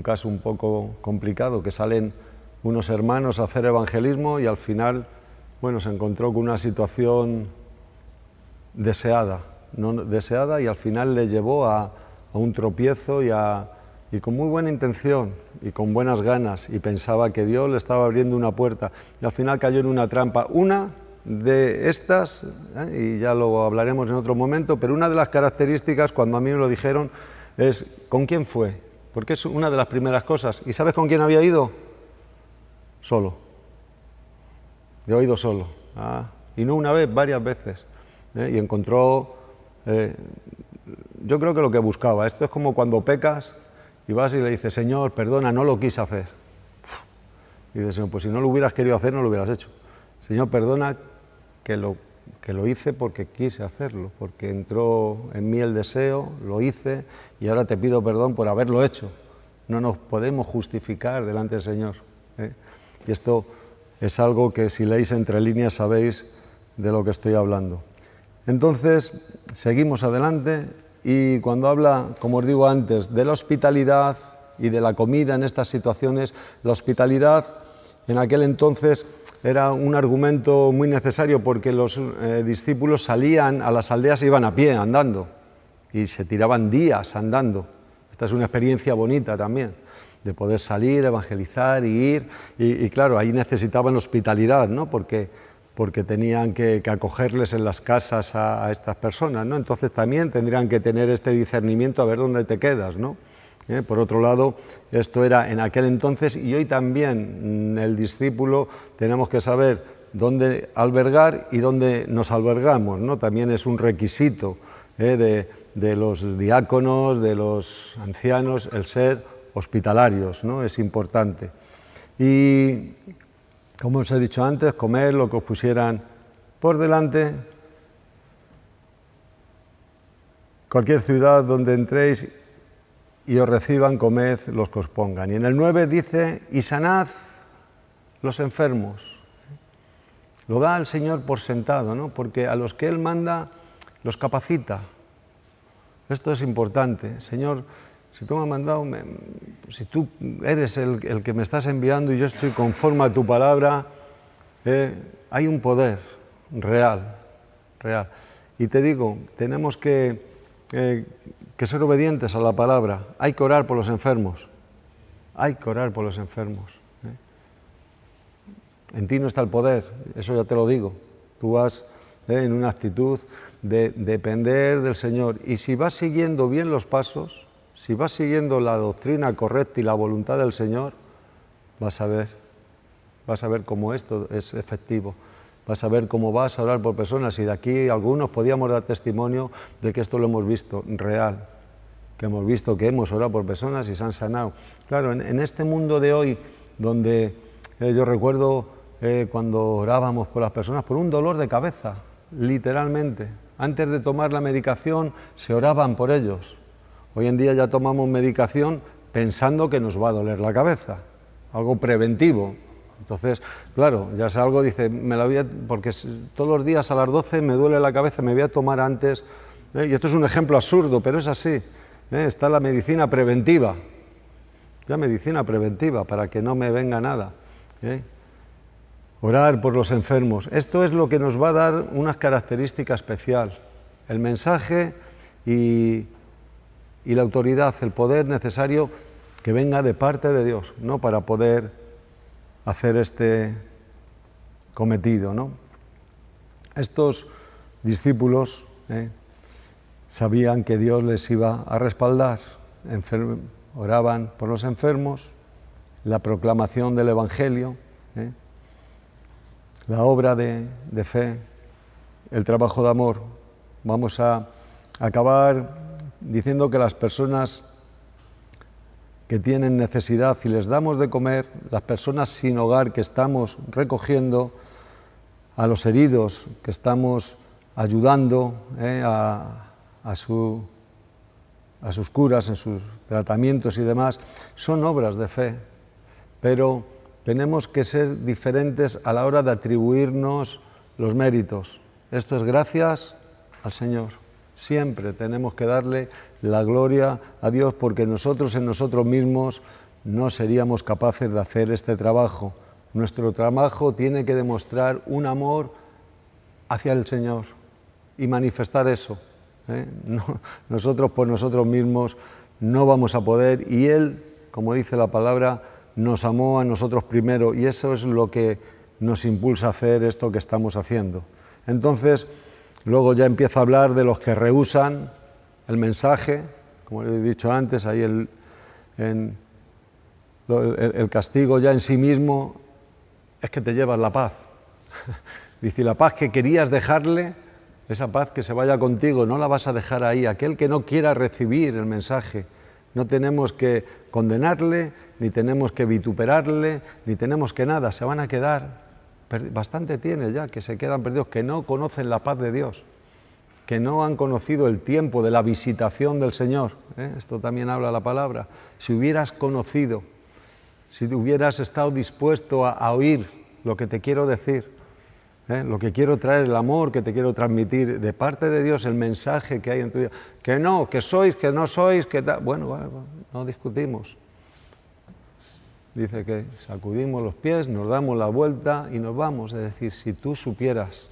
caso un poco complicado, que salen unos hermanos a hacer evangelismo y al final, bueno, se encontró con una situación no deseada, y al final le llevó a un tropiezo y con muy buena intención y con buenas ganas, y pensaba que Dios le estaba abriendo una puerta y al final cayó en una trampa. Una de estas, y ya lo hablaremos en otro momento, pero una de las características, cuando a mí me lo dijeron, es ¿con quién fue? Porque es una de las primeras cosas. ¿Y sabes con quién había ido? Solo. Yo he ido solo. Y no una vez, varias veces. Y encontró, yo creo que lo que buscaba. Esto es como cuando pecas y vas y le dices, Señor, perdona, no lo quise hacer. Y dices, Señor, pues si no lo hubieras querido hacer, no lo hubieras hecho. Señor, perdona que lo hice porque quise hacerlo, porque entró en mí el deseo, lo hice, y ahora te pido perdón por haberlo hecho. No nos podemos justificar delante del Señor. Y esto es algo que si leéis entre líneas sabéis de lo que estoy hablando. Entonces, seguimos adelante, y cuando habla, como os digo antes, de la hospitalidad y de la comida en estas situaciones, la hospitalidad en aquel entonces era un argumento muy necesario, porque los discípulos salían a las aldeas e iban a pie, andando, y se tiraban días andando. Esta es una experiencia bonita también, de poder salir, evangelizar y ir, y claro, ahí necesitaban hospitalidad, ¿no? Porque tenían que acogerles en las casas a estas personas, ¿no? Entonces también tendrían que tener este discernimiento a ver dónde te quedas, ¿no? Por otro lado, esto era en aquel entonces, y hoy también el discípulo tenemos que saber dónde albergar y dónde nos albergamos, ¿no? También es un requisito de los diáconos, de los ancianos, el ser hospitalarios, ¿no? Es importante. Y, como os he dicho antes, comed lo que os pusieran por delante. Cualquier ciudad donde entréis y os reciban, comed los que os pongan. Y en el 9 dice, y sanad los enfermos. Lo da el Señor por sentado, ¿no? Porque a los que Él manda, los capacita. Esto es importante. Señor, si tú me has mandado, si tú eres el que me estás enviando y yo estoy conforme a tu palabra, hay un poder real. Y te digo, tenemos que ser obedientes a la palabra. Hay que orar por los enfermos. En ti no está el poder, eso ya te lo digo. Tú vas en una actitud de depender del Señor. Y si vas siguiendo bien los pasos, si vas siguiendo la doctrina correcta y la voluntad del Señor, vas a ver cómo esto es efectivo. Vas a ver cómo vas a orar por personas, y de aquí algunos podíamos dar testimonio de que esto lo hemos visto real, que hemos visto que hemos orado por personas y se han sanado. Claro, en este mundo de hoy, donde yo recuerdo cuando orábamos por las personas por un dolor de cabeza, literalmente, antes de tomar la medicación se oraban por ellos. Hoy en día ya tomamos medicación pensando que nos va a doler la cabeza, algo preventivo. Entonces, claro, ya es algo, dice, porque todos los días a las 12 me duele la cabeza, me voy a tomar antes, y esto es un ejemplo absurdo, pero es así, está la medicina preventiva, para que no me venga nada. Orar por los enfermos, esto es lo que nos va a dar una característica especial, el mensaje y la autoridad, el poder necesario que venga de parte de Dios, ¿no? Para poder hacer este cometido, ¿no? Estos discípulos sabían que Dios les iba a respaldar, oraban por los enfermos, la proclamación del Evangelio, la obra de fe, el trabajo de amor. Vamos a acabar diciendo que las personas que tienen necesidad y les damos de comer, las personas sin hogar que estamos recogiendo, a los heridos que estamos ayudando a sus curas, en sus tratamientos y demás, son obras de fe, pero tenemos que ser diferentes a la hora de atribuirnos los méritos. Esto es gracias al Señor. Siempre tenemos que darle la gloria a Dios, porque nosotros en nosotros mismos no seríamos capaces de hacer este trabajo. Nuestro trabajo tiene que demostrar un amor hacia el Señor y manifestar eso. No, nosotros por nosotros mismos no vamos a poder, y Él, como dice la palabra, nos amó a nosotros primero, y eso es lo que nos impulsa a hacer esto que estamos haciendo. Entonces, luego ya empieza a hablar de los que rehúsan el mensaje, como le he dicho antes, ahí el castigo ya en sí mismo es que te llevas la paz. Dice, la paz que querías dejarle, esa paz que se vaya contigo, no la vas a dejar ahí. Aquel que no quiera recibir el mensaje, no tenemos que condenarle, ni tenemos que vituperarle, ni tenemos que nada, se van a quedar. Bastante tiene ya que se quedan perdidos, que no conocen la paz de Dios, que no han conocido el tiempo de la visitación del Señor. Esto también habla la palabra. Si hubieras conocido, si hubieras estado dispuesto a oír lo que te quiero decir, lo que quiero traer, el amor que te quiero transmitir de parte de Dios, el mensaje que hay en tu vida, que no, que sois, que no sois, que tal. Bueno, no discutimos. Dice que sacudimos los pies, nos damos la vuelta y nos vamos. Es decir, si tú supieras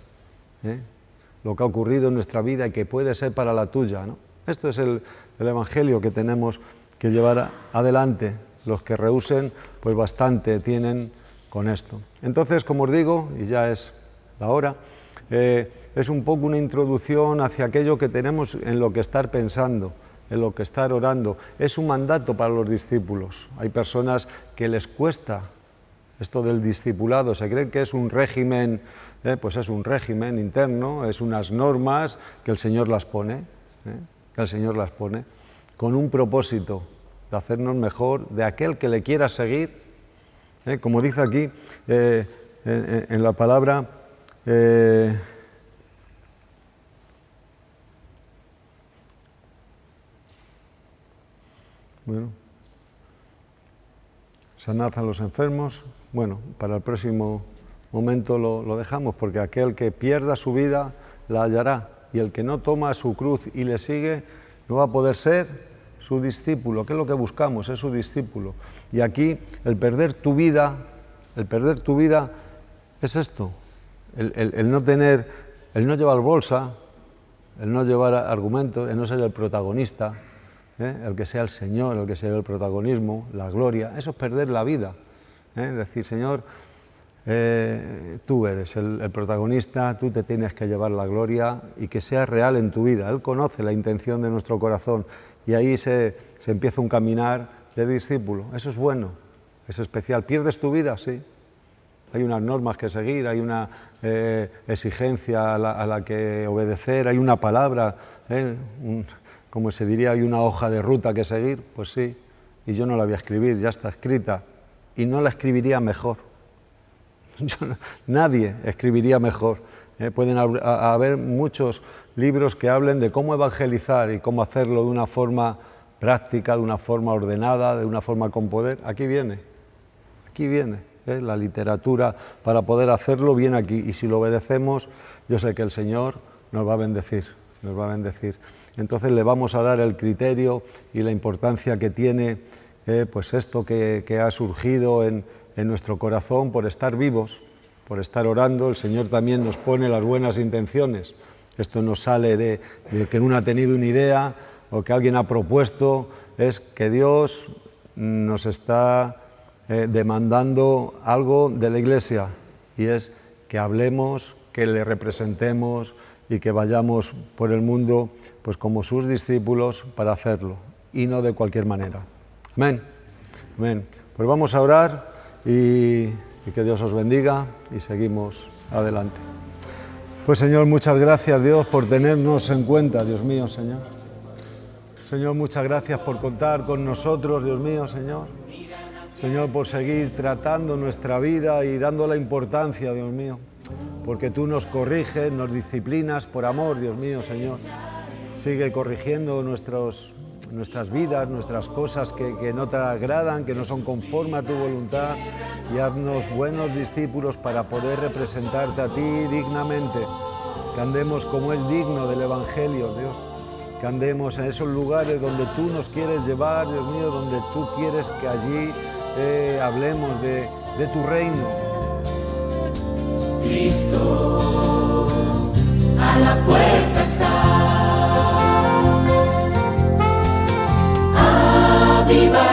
lo que ha ocurrido en nuestra vida y que puede ser para la tuya, ¿no? Esto es el Evangelio que tenemos que llevar adelante. Los que rehúsen, pues bastante tienen con esto. Entonces, como os digo, y ya es la hora, es un poco una introducción hacia aquello que tenemos en lo que estar pensando, en lo que estar orando. Es un mandato para los discípulos. Hay personas que les cuesta esto del discipulado, se creen que es un régimen, pues es un régimen interno, es unas normas que el Señor las pone, con un propósito de hacernos mejor, de aquel que le quiera seguir, Como dice aquí en la palabra, bueno, sanad a los enfermos. Bueno, para el próximo momento lo dejamos, porque aquel que pierda su vida la hallará, y el que no toma su cruz y le sigue no va a poder ser su discípulo. ¿Qué es lo que buscamos? Es su discípulo. Y aquí el perder tu vida es esto, el no tener, el no llevar bolsa, el no llevar argumentos, el no ser el protagonista, el que sea el Señor, el que sea el protagonismo, la gloria. Eso es perder la vida. Decir, Señor, tú eres el protagonista, tú te tienes que llevar la gloria, y que sea real en tu vida. Él conoce la intención de nuestro corazón, y ahí se empieza un caminar de discípulo. Eso es bueno, es especial. ¿Pierdes tu vida? Sí. Hay unas normas que seguir, hay una exigencia a la que obedecer, hay una palabra, como se diría, hay una hoja de ruta que seguir. Pues sí, y yo no la voy a escribir, ya está escrita, y no la escribiría mejor. Nadie escribiría mejor. Pueden haber muchos libros que hablen de cómo evangelizar y cómo hacerlo de una forma práctica, de una forma ordenada, de una forma con poder. Aquí viene la literatura para poder hacerlo bien aquí, y si lo obedecemos, yo sé que el Señor nos va a bendecir, Entonces le vamos a dar el criterio y la importancia que tiene pues esto que ha surgido en nuestro corazón por estar vivos, por estar orando. El Señor también nos pone las buenas intenciones. Esto no sale de que uno ha tenido una idea o que alguien ha propuesto, es que Dios nos está demandando algo de la Iglesia, y es que hablemos, que le representemos y que vayamos por el mundo pues como sus discípulos para hacerlo, y no de cualquier manera. Amén. Amén. Pues vamos a orar y que Dios os bendiga, y seguimos adelante. Pues Señor, muchas gracias, Dios, por tenernos en cuenta, Dios mío, Señor. Señor, muchas gracias por contar con nosotros, Dios mío, Señor. Señor, por seguir tratando nuestra vida y dando la importancia, Dios mío, porque tú nos corriges, nos disciplinas por amor, Dios mío, Señor. Sigue corrigiendo nuestras vidas, nuestras cosas que no te agradan, que no son conforme a tu voluntad, y haznos buenos discípulos para poder representarte a ti dignamente, que andemos como es digno del Evangelio, Dios, que andemos en esos lugares donde tú nos quieres llevar, Dios mío, donde tú quieres que allí hablemos de tu reino. Cristo a la puerta está. Viva